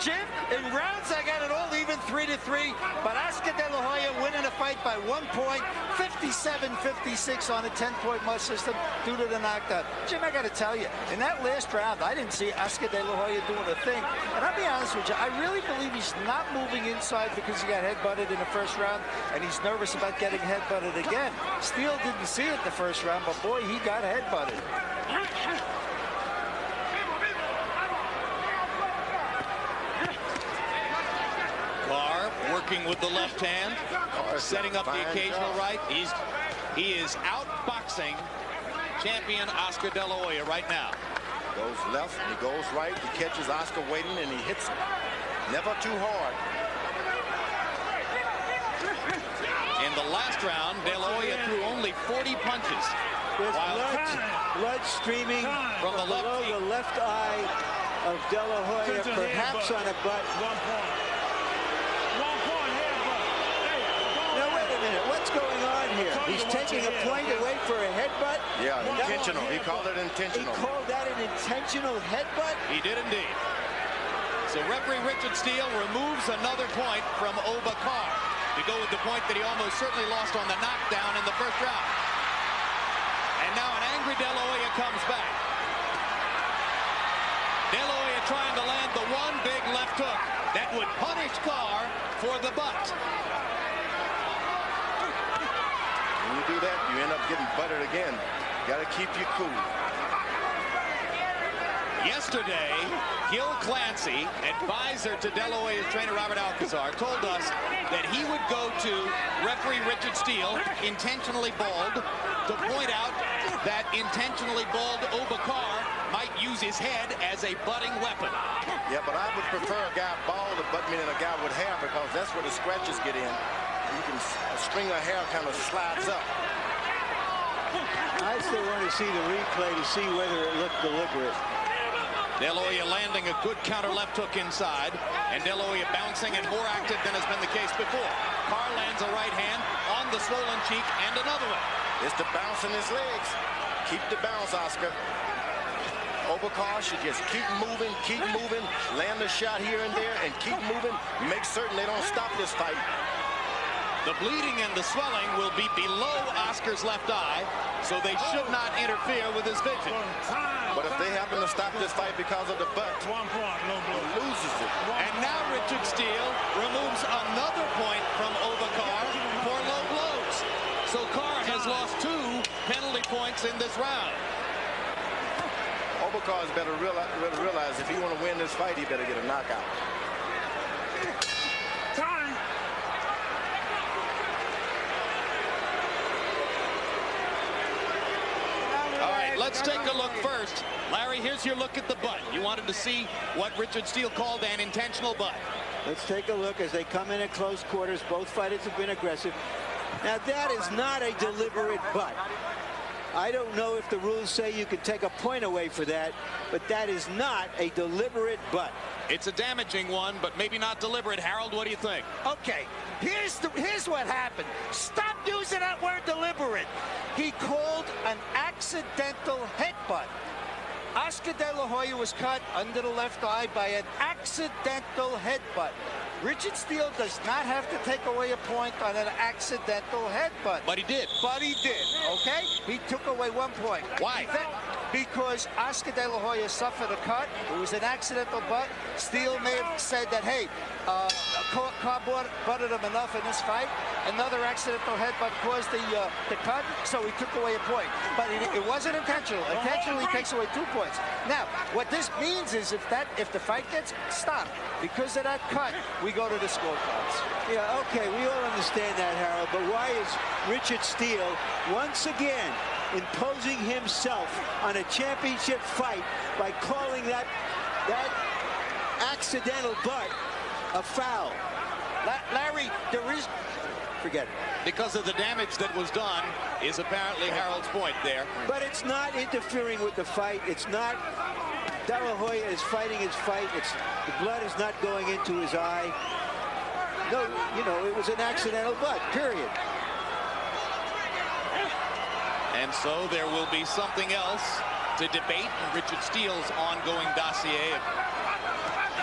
Jim, in rounds, I got it all even 3-3, but Oscar De La Hoya winning a fight by 1 point, 57-56 on a 10-point must system due to the knockdown. Jim, I got to tell you, in that last round, I didn't see Oscar De La Hoya doing a thing. And I'll be honest with you, I really believe he's not moving inside because he got headbutted in the first round, and he's nervous about getting headbutted again. Steele didn't see it the first round, but boy, he got headbutted. Carr working with the left hand, setting up the occasional right. He is outboxing champion Oscar De La Hoya right now. Goes left, and he goes right. He catches Oscar waiting, and he hits him. Never too hard. In the last round, De La Hoya threw only 40 punches. With blood streaming from the left below the left eye of De La Hoya, perhaps on a butt. 1 point. 1 point headbutt. Now wait a minute, what's going on here? He's taking a point away for a headbutt? Yeah, intentional. He called it intentional. He called that an intentional headbutt? He did indeed. So referee Richard Steele removes another point from Oba Carr to go with the point that he almost certainly lost on the knockdown in the first round. And now an angry De La Hoya comes back. De La Hoya trying to land the one big left hook that would punish Carr for the butt. When you do that, you end up getting buttered again. Got to keep you cool. Yesterday, Gil Clancy, advisor to De La Hoya's trainer Robert Alcazar, told us that he would go to referee Richard Steele, intentionally bald, to point out that intentionally bald Oba Carr might use his head as a butting weapon. Yeah, but I would prefer a guy bald to butt me than a guy with hair, because that's where the scratches get in. You can, a string of hair kind of slides up. I still want to see the replay to see whether it looked deliberate. De La Hoya landing a good counter left hook inside, and De La Hoya bouncing and more active than has been the case before. Carr lands a right hand on the swollen cheek and another one. It's the bounce in his legs. Keep the bounce, Oscar. Oba Carr should just keep moving, land a shot here and there, and keep moving. Make certain they don't stop this fight. The bleeding and the swelling will be below Oscar's left eye, so they should not interfere with his vision. But if they happen to stop this fight because of the butt, no blood. He loses it. And now Richard Steele removes another point from Carr for low blows. So Carr has lost 2 penalty points in this round. Carr's better realize if he want to win this fight, he better get a knockout. Time. All right, let's take a look first. Larry, here's your look at the butt. You wanted to see what Richard Steele called an intentional butt. Let's take a look as they come in at close quarters. Both fighters have been aggressive. Now, that is not a deliberate butt. I don't know if the rules say you can take a point away for that, but that is not a deliberate butt. It's a damaging one, but maybe not deliberate. Harold, what do you think? Okay, here's what happened. Stop using that word deliberate. He called an accidental headbutt. Oscar De La Hoya was cut under the left eye by an accidental headbutt. Richard Steele does not have to take away a point on an accidental headbutt. But he did. But he did, okay? He took away 1 point. Why? Because Oscar De La Hoya suffered a cut. It was an accidental butt. Steele may have said that, hey, Carr butted him enough in this fight. Another accidental headbutt caused the cut, so he took away a point. But it wasn't intentional. Intentionally takes away 2 points. Now, what this means is if the fight gets stopped because of that cut, we go to the scorecards. Yeah, okay, we all understand that, Harold, but why is Richard Steele once again imposing himself on a championship fight by calling that accidental butt a foul? Larry, there is... Forget it. Because of the damage that was done is apparently Harold's point there. But it's not interfering with the fight. It's not... De La Hoya is fighting his fight. The blood is not going into his eye. No, you know, it was an accidental butt, period. And so there will be something else to debate in Richard Steele's ongoing dossier of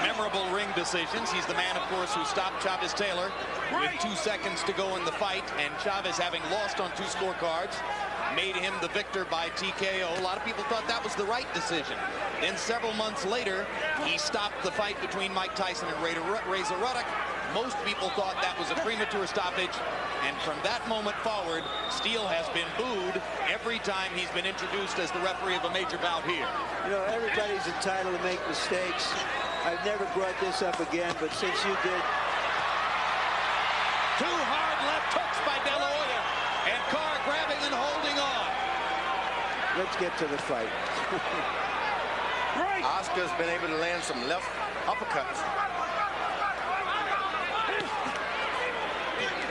memorable ring decisions. He's the man, of course, who stopped Chavez Taylor with 2 seconds to go in the fight, and Chavez, having lost on 2 scorecards, made him the victor by TKO. A lot of people thought that was the right decision. Then several months later, he stopped the fight between Mike Tyson and Razor Ruddock. Most people thought that was a premature stoppage, and from that moment forward, Steele has been booed every time he's been introduced as the referee of a major bout here. You know, everybody's entitled to make mistakes. I've never brought this up again, but since you did... 2 hard left hooks by De La Hoya, and Carr grabbing and holding on. Let's get to the fight. Oscar's been able to land some left uppercuts.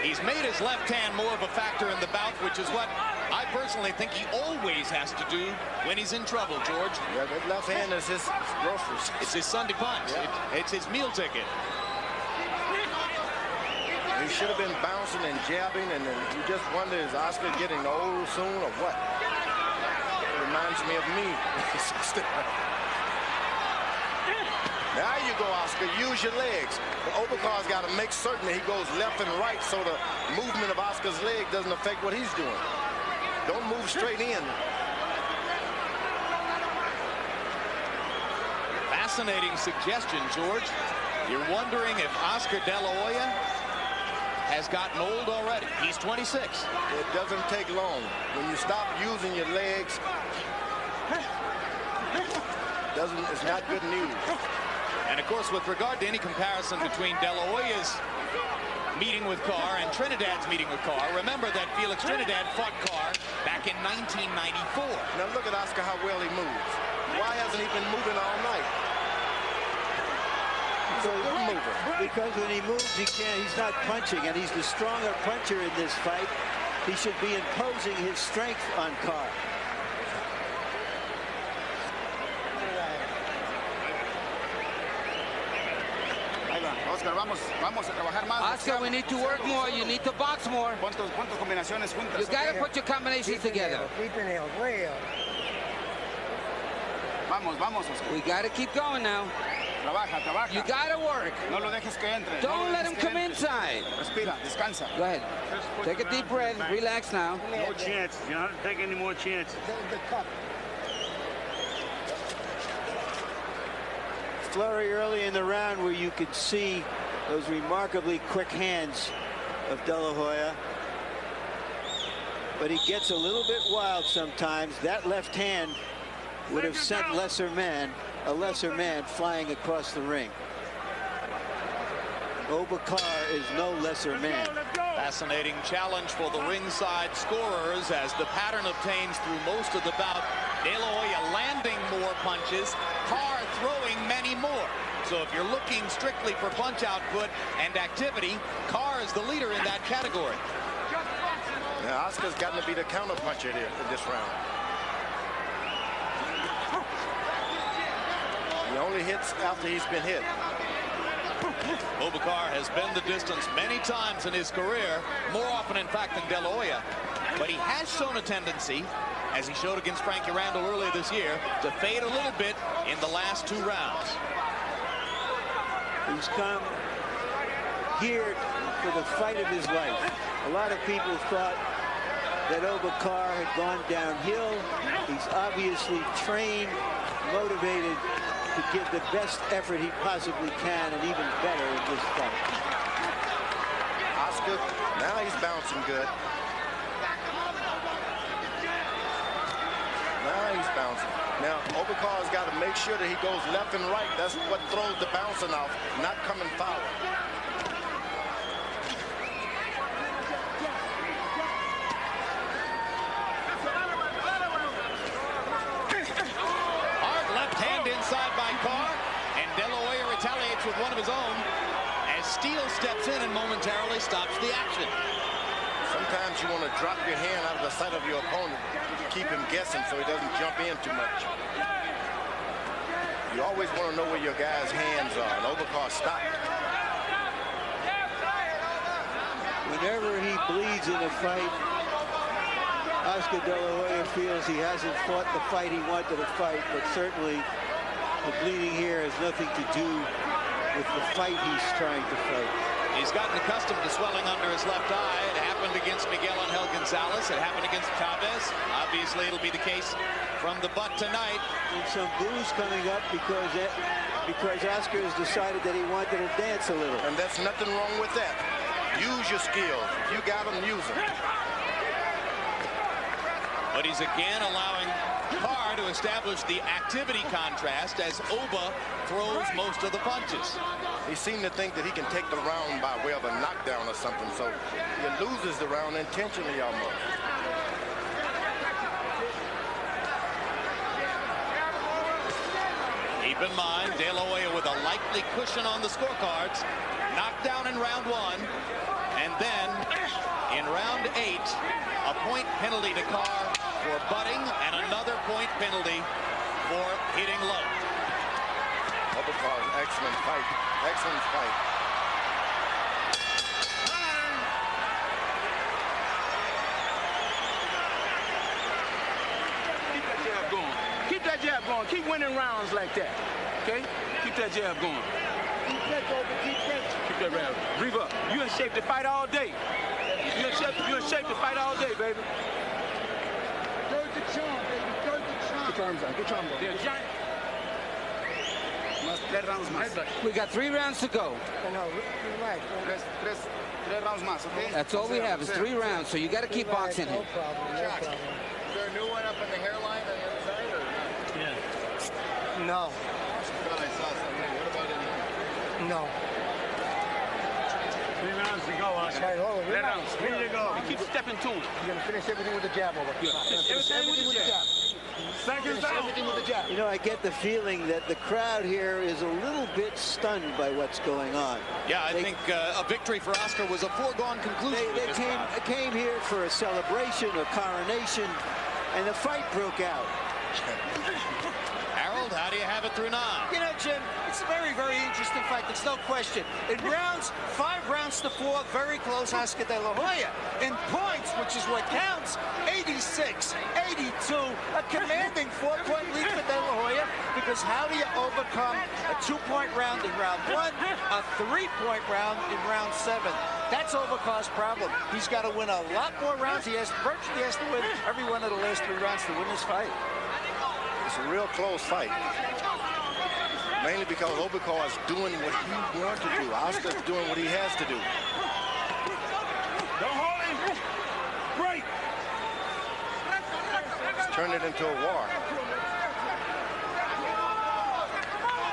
He's made his left hand more of a factor in the bout, which is what I personally think he always has to do when he's in trouble, George. Yeah, that left hand is his groceries. It's his Sunday punch. Yeah. It's his meal ticket. He should have been bouncing and jabbing, and then you just wonder, is Oscar getting old soon or what? It reminds me of me. There you go, Oscar. Use your legs. But Carr's got to make certain that he goes left and right so the movement of Oscar's leg doesn't affect what he's doing. Don't move straight in. Fascinating suggestion, George. You're wondering if Oscar De La Hoya has gotten old already. He's 26. It doesn't take long. When you stop using your legs, it's not good news. And of course, with regard to any comparison between De La Hoya's meeting with Carr and Trinidad's meeting with Carr, remember that Felix Trinidad fought Carr back in 1994. Now look at Oscar, how well he moves. Why hasn't he been moving all night? He's a good mover. Because when he moves, he's not punching, and he's the stronger puncher in this fight. He should be imposing his strength on Carr. Oscar, vamos a trabajar más. Oscar, we need to work more. You need to box more. ¿Cuántas combinaciones juntas? You got to put your combinations together. Vamos, Oscar. We got to keep going now. Trabaja, trabaja. You gotta work. No lo dejes que entre. Don't let him come inside. Respira, descansa. Go ahead. Take a deep breath. Relax now. No chances. You don't have to take any more chances. Flurry early in the round where you could see those remarkably quick hands of De La Hoya. But he gets a little bit wild sometimes. That left hand would have sent a lesser man flying across the ring. Oba Carr is no lesser man. Fascinating challenge for the ringside scorers as the pattern obtains through most of the bout. De La Hoya landing more punches, Carr throwing many more. So if you're looking strictly for punch output and activity, Carr is the leader in that category. Now Oscar's gotten to be the counter puncher here in this round. He only hits after he's been hit. Oba Carr has been the distance many times in his career, more often in fact than De La Hoya. But he has shown a tendency, as he showed against Frankie Randall earlier this year, to fade a little bit in the last 2 rounds. He's come here for the fight of his life. A lot of people thought that Oba Carr had gone downhill. He's obviously trained, motivated to give the best effort he possibly can, and even better in this fight. Oscar, now he's bouncing good. Now he's bouncing. Now, Oba Carr's got to make sure that he goes left and right. That's what throws the bouncing off, not coming forward. Hard left hand inside by Carr, and De La Hoya retaliates with one of his own as Steele steps in and momentarily stops the action. Sometimes you want to drop your hand out of the sight of your opponent to keep him guessing so he doesn't jump in too much. You always want to know where your guy's hands are, and Oba Carr stopped. Whenever he bleeds in a fight, Oscar De La Hoya feels he hasn't fought the fight he wanted to fight, but certainly the bleeding here has nothing to do with the fight he's trying to fight. He's gotten accustomed to swelling under his left eye. It happened against Miguel Angel Gonzalez. It happened against Chavez. Obviously, it'll be the case from the butt tonight. And some booze coming up because Oscar has decided that he wanted to dance a little. And that's nothing wrong with that. Use your skills. You got them, use them. But he's again allowing Carr to establish the activity contrast as Oba throws most of the punches. He seemed to think that he can take the round by way of a knockdown or something, so he loses the round intentionally almost. Keep in mind, De La Hoya with a likely cushion on the scorecards. Knockdown in round 1, and then in round 8, a point penalty to Carr for butting and another point penalty for hitting low. Oba Carr, excellent fight. Excellent fight. Keep that jab going. Keep that jab going. Keep winning rounds like that. Okay? Keep that jab going. Keep that, Oba. Keep that jab. Breathe up. You in shape to fight all day. You in shape to fight all day, baby. Third the charm, baby. Third the charm. Get your arms out. Get your arms out. They're giant. We got 3 rounds to go. Tres rounds más, okay? That's all we have is 3 rounds, so you got to keep boxing him. No problem. Is there a new one up in the hairline on the other side? Or not? Yeah. No. I thought I saw something. What about in here? No. 3 rounds to go, Oscar. Hey, hold on. 3 rounds. 3 to go. Keep stepping to him. You're going to finish everything with the jab, over. Everything with the jab. Seconds out. Everything with the jab. You know, I get the feeling that the crowd here is a little bit stunned by what's going on. Yeah, I think a victory for Oscar was a foregone conclusion. They came here for a celebration, a coronation, and the fight broke out. Harold, How do you have it through 9? You know, Jim, it's a very, very interesting fight. There's no question. In rounds, 5 rounds to 4, very close, Oscar De La Hoya. In points, which is what counts, 86, 82, a commanding 4-point lead for De La Hoya, because how do you overcome a 2-point round in round 1, a 3-point round in round 7? That's Overcar's problem. He's got to win a lot more rounds. He has to win every one of the last 3 rounds to win this fight. It's a real close fight. Mainly because Overcar is doing what he wants to do. Oscar's doing what he has to do. Don't hold him. Break. It's turned it into a war.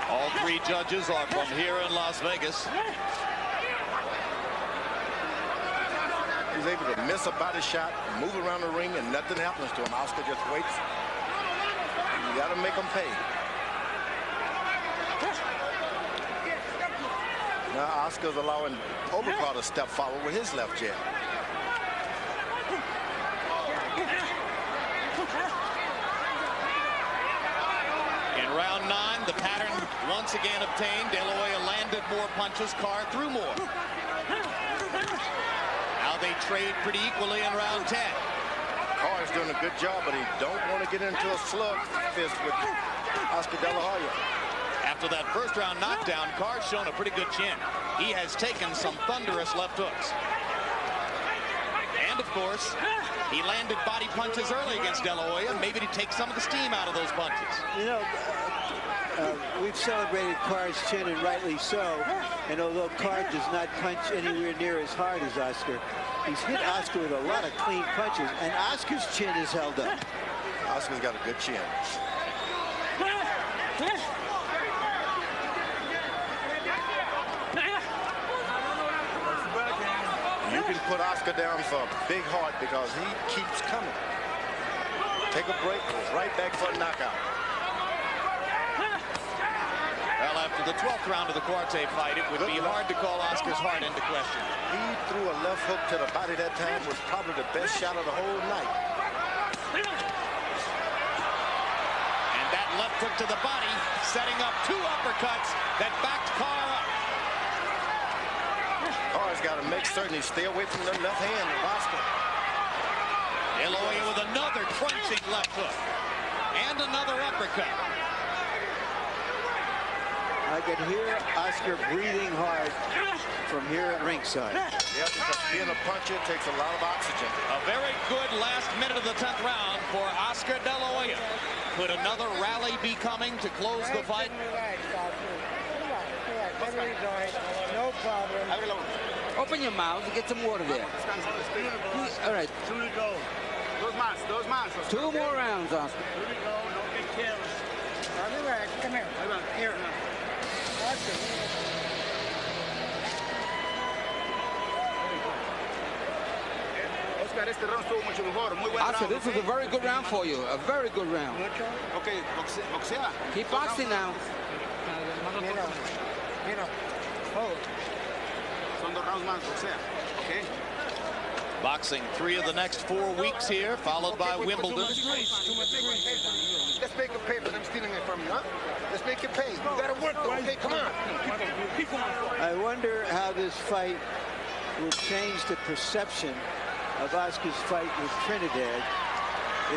All 3 judges are from here in Las Vegas. He's able to miss a body shot, move around the ring, and nothing happens to him. Oscar just waits. You got to make him pay. Now Oscar's allowing Overcar to step forward with his left jab. In round 9, the pattern once again obtained. De La Hoya landed more punches. Carr threw more. Now they trade pretty equally in round 10. Carr is doing a good job, but he don't want to get into a slug fist with Oscar De La Hoya. After that first round knockdown, Carr's shown a pretty good chin. He has taken some thunderous left hooks. And of course, he landed body punches early against De La Hoya, maybe to take some of the steam out of those punches. You know, we've celebrated Carr's chin, and rightly so. And although Carr does not punch anywhere near as hard as Oscar, he's hit Oscar with a lot of clean punches, and Oscar's chin is held up. Oscar's got a good chin. You can put Oscar down for a big heart because he keeps coming. Take a break, goes right back for a knockout. Well, after the 12th round of the Cuarte fight, it would be hard to call Oscar's heart into question. He threw a left hook to the body that time, was probably the best shot of the whole night. And that left hook to the body, setting up 2 uppercuts that backed Carr up. Carr's got to make certain he stay away from the left hand of Oscar. De La Hoya with another crunching left hook. And another uppercut. I can hear Oscar breathing hard from here at ringside. Yeah, because being a puncher takes a lot of oxygen. A very good last minute of the 10th round for Oscar De La Hoya. Could another rally be coming to close the fight? No problem. Open your mouth and get some water there. All right. 2 to go. Dos más. 2 more rounds, Oscar. 2 to go. Don't get careless. Come here. Here. Oscar, este round estuvo mucho mejor. Muy buen Oscar, round. this is a very good round for you. A very good round. Okay, boxea. Keep boxing now. Mira. Oh. Son 2 rounds más, boxea. Okay. Boxing 3 of the next 4 weeks here, followed by Wimbledon. Let's make it pay for them stealing it from you, huh? Let's make it pay. You gotta work though. Okay, come on. Keep going. I wonder how this fight will change the perception of Oscar's fight with Trinidad,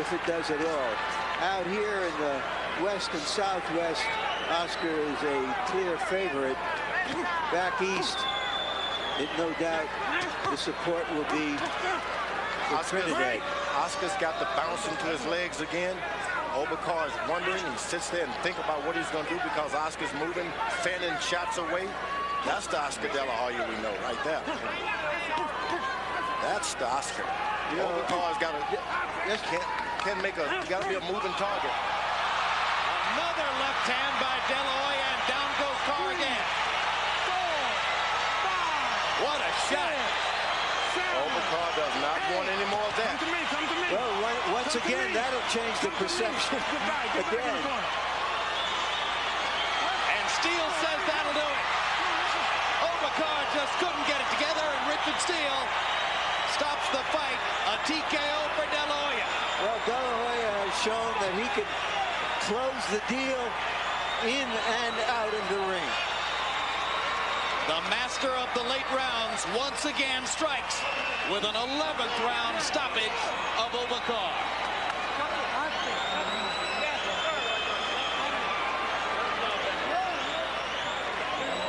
if it does at all. Out here in the West and Southwest, Oscar is a clear favorite. Back east, no doubt the support will be for Trinidad. Oscar's got the bounce into his legs again. Overcar is wondering. He sits there and think about what he's going to do because Oscar's moving, fanning shots away. That's the Oscar De La Hoya we know right there. That's the Oscar. Overcar's got to can't make a. Got to be a moving target. Another left hand by De La Hoya, and down goes Carr again. 4, 5. What a shot! Overcar does not want any more of that. Come to me. Well, once again, that'll change the perception again. And Steele says that'll do it. Overcar just couldn't get it together, and Richard Steele stops the fight. A TKO for De La Hoya. Well, De La Hoya has shown that he can close the deal in and out of the ring. The master of the late rounds once again strikes with an 11th round stoppage of Carr.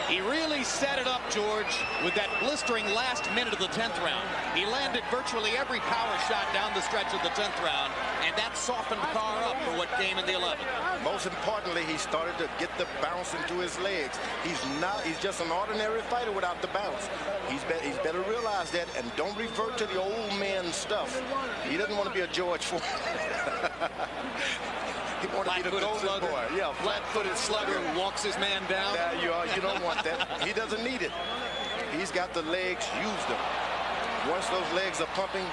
He really set it up, George, with that blistering last minute of the 10th round. He landed virtually every power shot down the stretch of the 10th round, and that softened Carr up for what came in the 11th. Most importantly, he started to get the bounce into his legs. He's just an ordinary fighter without the bounce. He's better realize that and don't revert to the old man stuff. He doesn't want to be a George Foreman. He wanted to be the golden boy. Yeah, flat-footed slugger who walks his man down. You don't want that. He doesn't need it. He's got the legs. Use them. Once those legs are pumping.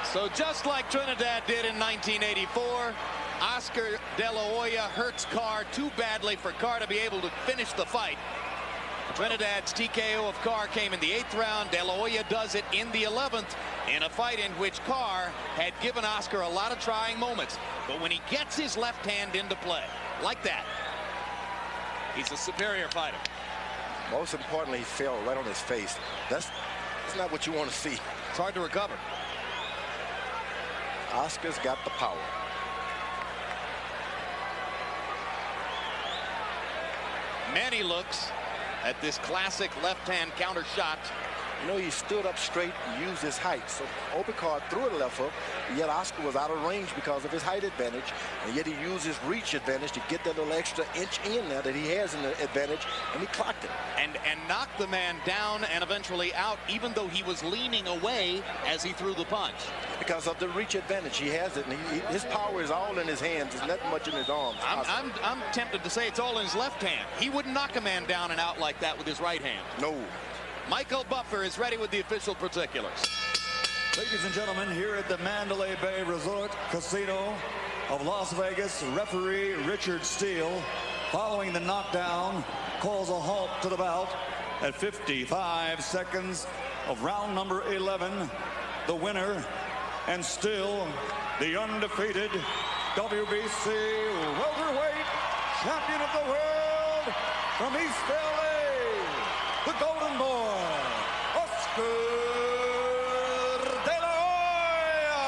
So just like Trinidad did in 1984, Oscar De La Hoya hurts Carr too badly for Carr to be able to finish the fight. Trinidad's TKO of Carr came in the 8th round. De La Hoya does it in the 11th in a fight in which Carr had given Oscar a lot of trying moments. But when he gets his left hand into play, like that, he's a superior fighter. Most importantly, he fell right on his face. That's not what you want to see. It's hard to recover. Oscar's got the power. Many looks at this classic left-hand counter shot. You know, he stood up straight and used his height. So Carr threw a left hook, yet Oscar was out of range because of his height advantage, and yet he used his reach advantage to get that little extra inch in there that he has in the advantage, and he clocked it. And knocked the man down and eventually out, even though he was leaning away as he threw the punch. Because of the reach advantage, he has it, and his power is all in his hands. It's not much in his arms. I'm tempted to say it's all in his left hand. He wouldn't knock a man down and out like that with his right hand. No. Michael Buffer is ready with the official particulars. Ladies and gentlemen, here at the Mandalay Bay Resort Casino of Las Vegas, referee Richard Steele, following the knockdown, calls a halt to the bout at 55 seconds of round number 11. The winner, and still the undefeated WBC welterweight champion of the world from East LA, the Golden Boy, Oscar De La Hoya.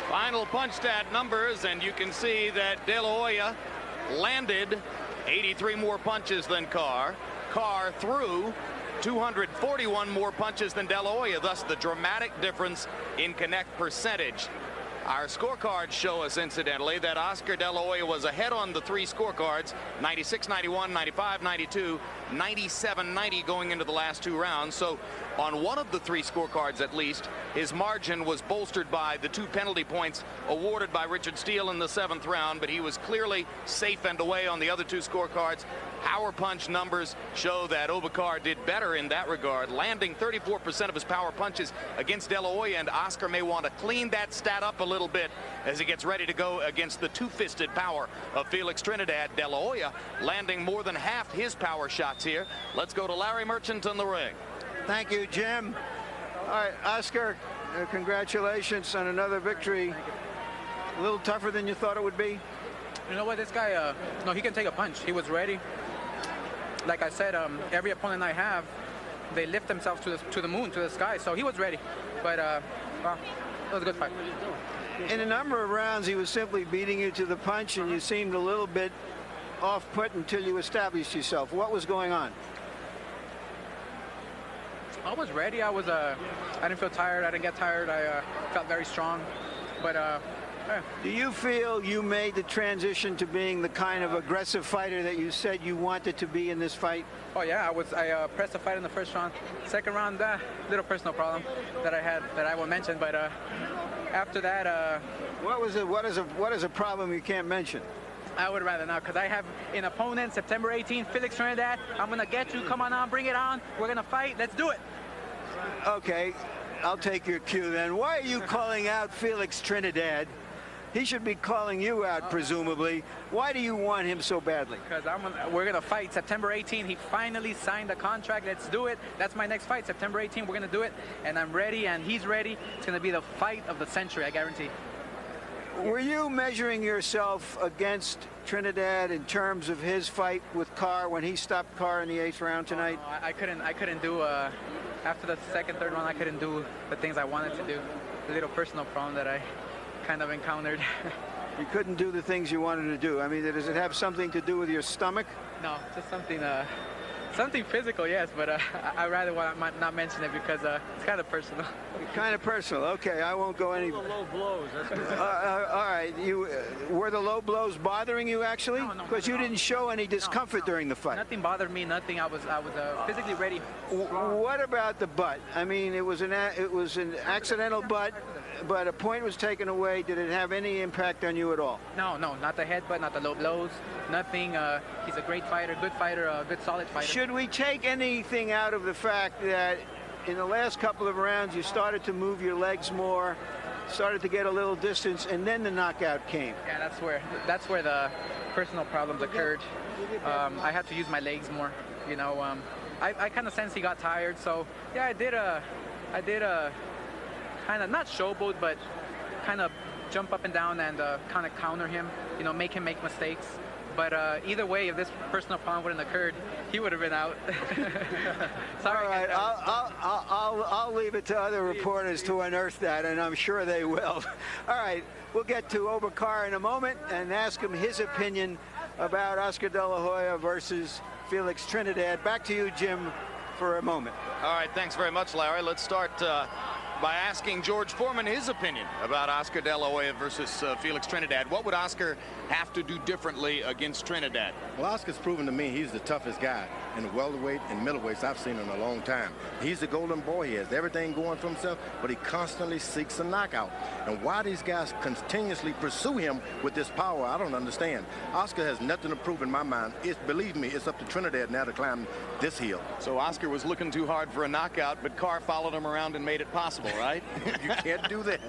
Final punch stat numbers, and you can see that De La Hoya landed 83 more punches than Carr. Carr threw 241 more punches than De La Hoya, thus the dramatic difference in connect percentage. Our scorecards show us, incidentally, that Oscar De La Hoya was ahead on the 3 scorecards, 96-91, 95-92, 97-90 going into the last 2 rounds. So on one of the 3 scorecards, at least, his margin was bolstered by the 2 penalty points awarded by Richard Steele in the 7th round, but he was clearly safe and away on the other 2 scorecards. Power punch numbers show that Carr did better in that regard, landing 34% of his power punches against De La Hoya, and Oscar may want to clean that stat up a little bit as he gets ready to go against the 2-fisted power of Felix Trinidad. De La Hoya landing more than half his power shots here. Let's go to Larry Merchant in the ring. Thank you, Jim. All right, Oscar, congratulations on another victory. A little tougher than you thought it would be? You know what, this guy, no, he can take a punch. He was ready. Like I said, every opponent I have, they lift themselves to the moon, to the sky. So he was ready. But, well, it was a good fight. In a number of rounds, he was simply beating you to the punch, and you seemed a little bit off-put until you established yourself. What was going on? I was ready. I didn't feel tired. I didn't get tired. I felt very strong. But, yeah. Do you feel you made the transition to being the kind of aggressive fighter that you said you wanted to be in this fight? Oh yeah, I pressed the fight in the first round. Second round, little personal problem that I had that I won't mention. But after that, what is a problem you can't mention? I would rather not, because I have an opponent September 18th, Felix Trinidad. I'm gonna get you. Come on, bring it on. We're gonna fight. Let's do it. Okay, I'll take your cue then. Why are you calling out Felix Trinidad? He should be calling you out, presumably. Why do you want him so badly? Because we're going to fight September 18. He finally signed the contract. Let's do it. That's my next fight, September 18. We're going to do it, and I'm ready, and he's ready. It's going to be the fight of the century, I guarantee. Were you measuring yourself against Trinidad in terms of his fight with Carr when he stopped Carr in the 8th round tonight? No, I couldn't do, after the second, third round, I couldn't do the things I wanted to do. A little personal problem that I kind of encountered. You couldn't do the things you wanted to do. I mean, does it have something to do with your stomach? No, just something physical, yes, but I'd rather not mention it because it's kind of personal. Kind of personal. Okay, I won't go any. The low blows. All right, were the low blows bothering you actually? No, because you didn't show any discomfort during the fight. Nothing bothered me. Nothing. I was physically ready. What about the butt? I mean, it was an accidental butt, but a point was taken away. Did it have any impact on you at all? No, not the headbutt, not the low blows, nothing. He's a great fighter, good solid fighter. Should we take anything out of the fact that in the last couple of rounds you started to move your legs more, started to get a little distance, and then the knockout came? Yeah, that's where the personal problems occurred. I had to use my legs more. You know, I kind of sensed he got tired, so yeah, I did kind of not showboat, but kind of jump up and down and kind of counter him. You know, make him make mistakes. But either way, if this personal problem wouldn't occurred, he would have been out. Sorry. All right, I'll leave it to other reporters to unearth that, and I'm sure they will. All right, we'll get to Oba Carr in a moment and ask him his opinion about Oscar De La Hoya versus Felix Trinidad. Back to you, Jim, for a moment. All right, thanks very much, Larry. Let's start by asking George Foreman his opinion about Oscar De La Hoya versus Felix Trinidad. What would Oscar have to do differently against Trinidad? Well, Oscar's proven to me he's the toughest guy in the welterweight and middleweights I've seen in a long time. He's the golden boy. He has everything going for himself, but he constantly seeks a knockout. And why these guys continuously pursue him with this power, I don't understand. Oscar has nothing to prove in my mind. Believe me, it's up to Trinidad now to climb this hill. So Oscar was looking too hard for a knockout, but Carr followed him around and made it possible, right? You can't do that.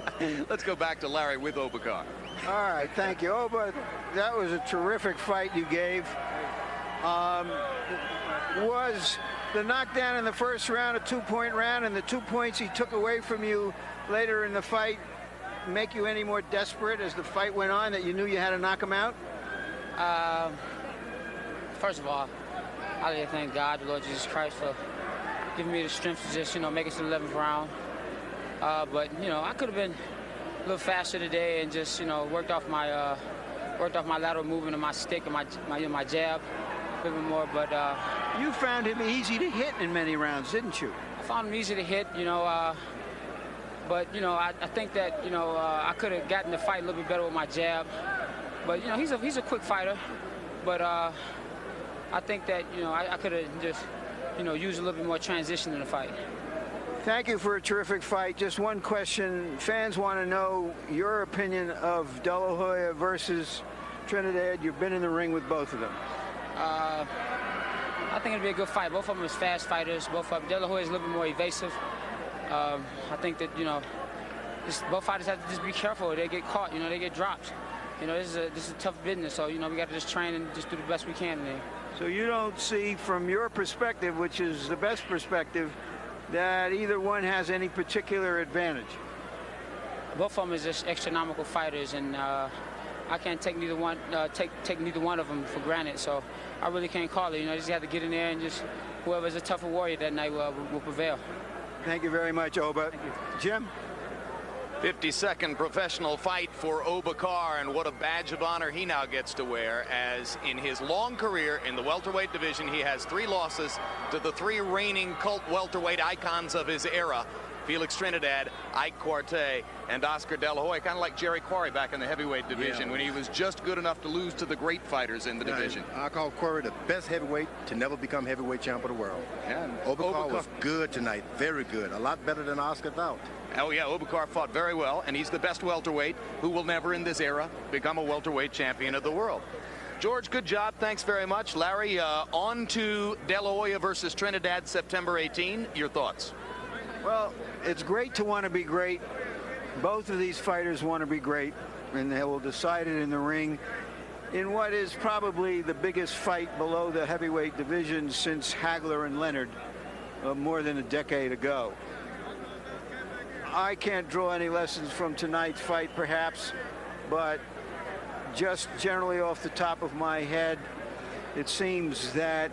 Let's go back to Larry with Oba Carr. All right, thank you, Oba. That was a terrific fight you gave. Was the knockdown in the first round a 2-point round, and the 2 points he took away from you later in the fight make you any more desperate as the fight went on, that you knew you had to knock him out? First of all, I'd like to thank God, the Lord Jesus Christ, for giving me the strength to just, make it to the 11th round. But, I could have been a little faster today and just, worked off my lateral movement of my stick and my jab a little bit more. But you found him easy to hit in many rounds, didn't you? I found him easy to hit, but I think that I could have gotten the fight a little bit better with my jab. But he's a quick fighter. But I think that I could have just used a little bit more transition in the fight. Thank you for a terrific fight. Just one question. Fans want to know your opinion of De La Hoya versus Trinidad. You've been in the ring with both of them. I think it'll be a good fight. Both of them are fast fighters. Both of them. De La Hoya is a little bit more evasive. I think that, both fighters have to just be careful. They get caught, they get dropped. This is a tough business, so, we got to just train and just do the best we can today. So you don't see, from your perspective, which is the best perspective, that either one has any particular advantage? Both of them is just astronomical fighters, and I can't take neither one take neither one of them for granted. So I really can't call it. You just have to get in there and just whoever's a tougher warrior that night will prevail. Thank you very much, Oba. Jim? 52nd professional fight for Oba Carr, and what a badge of honor he now gets to wear, as in his long career in the welterweight division, he has 3 losses to the 3 reigning cult welterweight icons of his era: Felix Trinidad, Ike Quartey, and Oscar De La Hoya, kind of like Jerry Quarry back in the heavyweight division, when he was just good enough to lose to the great fighters in the division. I call Quarry the best heavyweight to never become heavyweight champ of the world. Yeah, Oba Carr was good tonight, very good, a lot better than Oscar thought. Oh yeah, Oba Carr fought very well, and he's the best welterweight who will never in this era become a welterweight champion of the world. George, good job. Thanks very much. Larry, on to De La Hoya versus Trinidad, September 18. Your thoughts? Well, it's great to want to be great. Both of these fighters want to be great, and they will decide it in the ring in what is probably the biggest fight below the heavyweight division since Hagler and Leonard more than a decade ago. I can't draw any lessons from tonight's fight, perhaps, but just generally off the top of my head, it seems that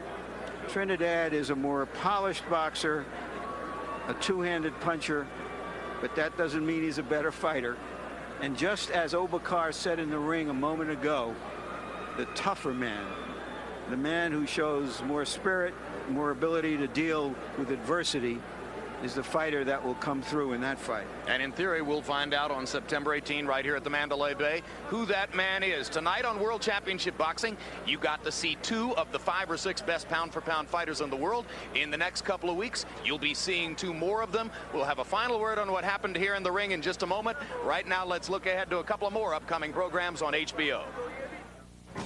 Trinidad is a more polished boxer, a two-handed puncher, but that doesn't mean he's a better fighter. And just as Carr said in the ring a moment ago, the tougher man, the man who shows more spirit, more ability to deal with adversity, is the fighter that will come through in that fight. And in theory, we'll find out on September 18 right here at the Mandalay Bay who that man is. Tonight on World Championship Boxing, you got to see 2 of the 5 or 6 best pound-for-pound fighters in the world. In the next couple of weeks, you'll be seeing 2 more of them. We'll have a final word on what happened here in the ring in just a moment. Right now, let's look ahead to a couple of more upcoming programs on HBO.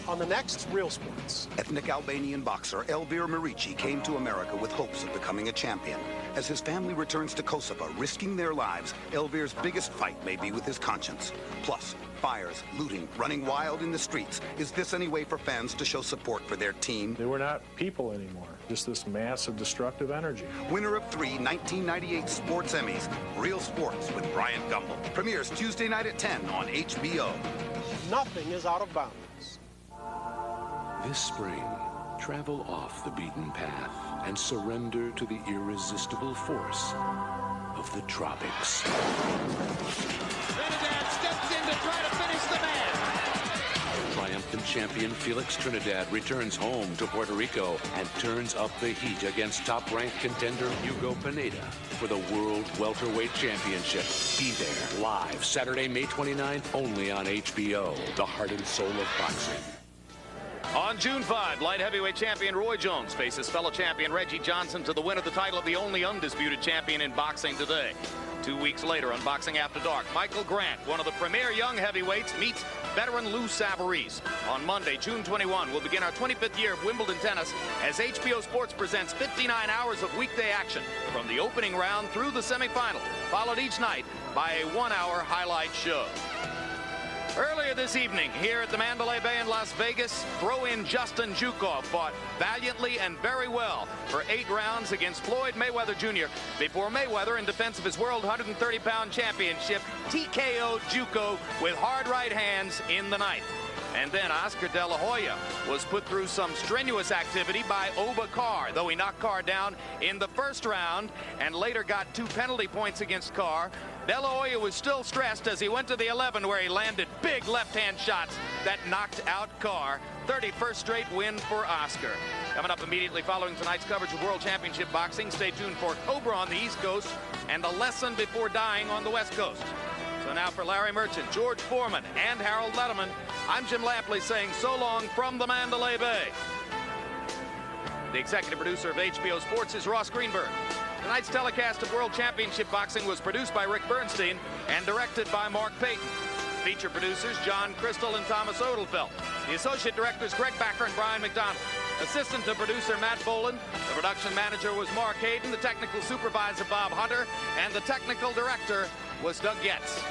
On the next Real Sports. Ethnic Albanian boxer Elvir Marici came to America with hopes of becoming a champion. As his family returns to Kosovo, risking their lives, Elvir's biggest fight may be with his conscience. Plus, fires, looting, running wild in the streets. Is this any way for fans to show support for their team? They were not people anymore, just this massive destructive energy. Winner of 3 1998 Sports Emmys, Real Sports with Brian Gumbel. Premieres Tuesday night at 10 on HBO. Nothing is out of bounds. This spring, travel off the beaten path and surrender to the irresistible force of the tropics. Trinidad steps in to try to finish the man. Triumphant champion Felix Trinidad returns home to Puerto Rico and turns up the heat against top-ranked contender Hugo Pineda for the World Welterweight Championship. Be there live Saturday, May 29th, only on HBO, the heart and soul of boxing. On June 5, light heavyweight champion Roy Jones faces fellow champion Reggie Johnson to the win of the title of the only undisputed champion in boxing today. 2 weeks later on Boxing After Dark, Michael Grant, one of the premier young heavyweights, meets veteran Lou Savarese. On Monday, June 21, we'll begin our 25th year of Wimbledon tennis as HBO Sports presents 59 hours of weekday action from the opening round through the semifinal, followed each night by a 1-hour highlight show. Earlier this evening, here at the Mandalay Bay in Las Vegas, throw-in Justin Jukov fought valiantly and very well for 8 rounds against Floyd Mayweather Jr. before Mayweather, in defense of his world 130-pound championship, TKO'd Juco with hard right hands in the ninth. And then Oscar De La Hoya was put through some strenuous activity by Carr, though he knocked Carr down in the first round and later got 2 penalty points against Carr. De La Hoya was still stressed as he went to the 11, where he landed big left-hand shots that knocked out Carr. 31st straight win for Oscar. Coming up immediately following tonight's coverage of World Championship Boxing, stay tuned for Cobra on the East Coast and The Lesson Before Dying on the West Coast. So now for Larry Merchant, George Foreman, and Harold Letterman, I'm Jim Lampley saying so long from the Mandalay Bay. The executive producer of HBO Sports is Ross Greenberg. Tonight's telecast of World Championship Boxing was produced by Rick Bernstein and directed by Mark Payton. Feature producers John Crystal and Thomas Odelfelt. The associate directors Greg Backer and Brian McDonald. Assistant to producer Matt Boland. The production manager was Mark Hayden. The technical supervisor Bob Hunter. And the technical director was Doug Getz.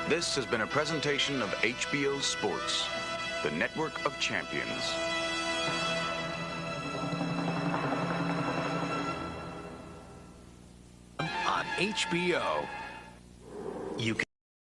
This has been a presentation of HBO Sports, the network of champions. HBO. You can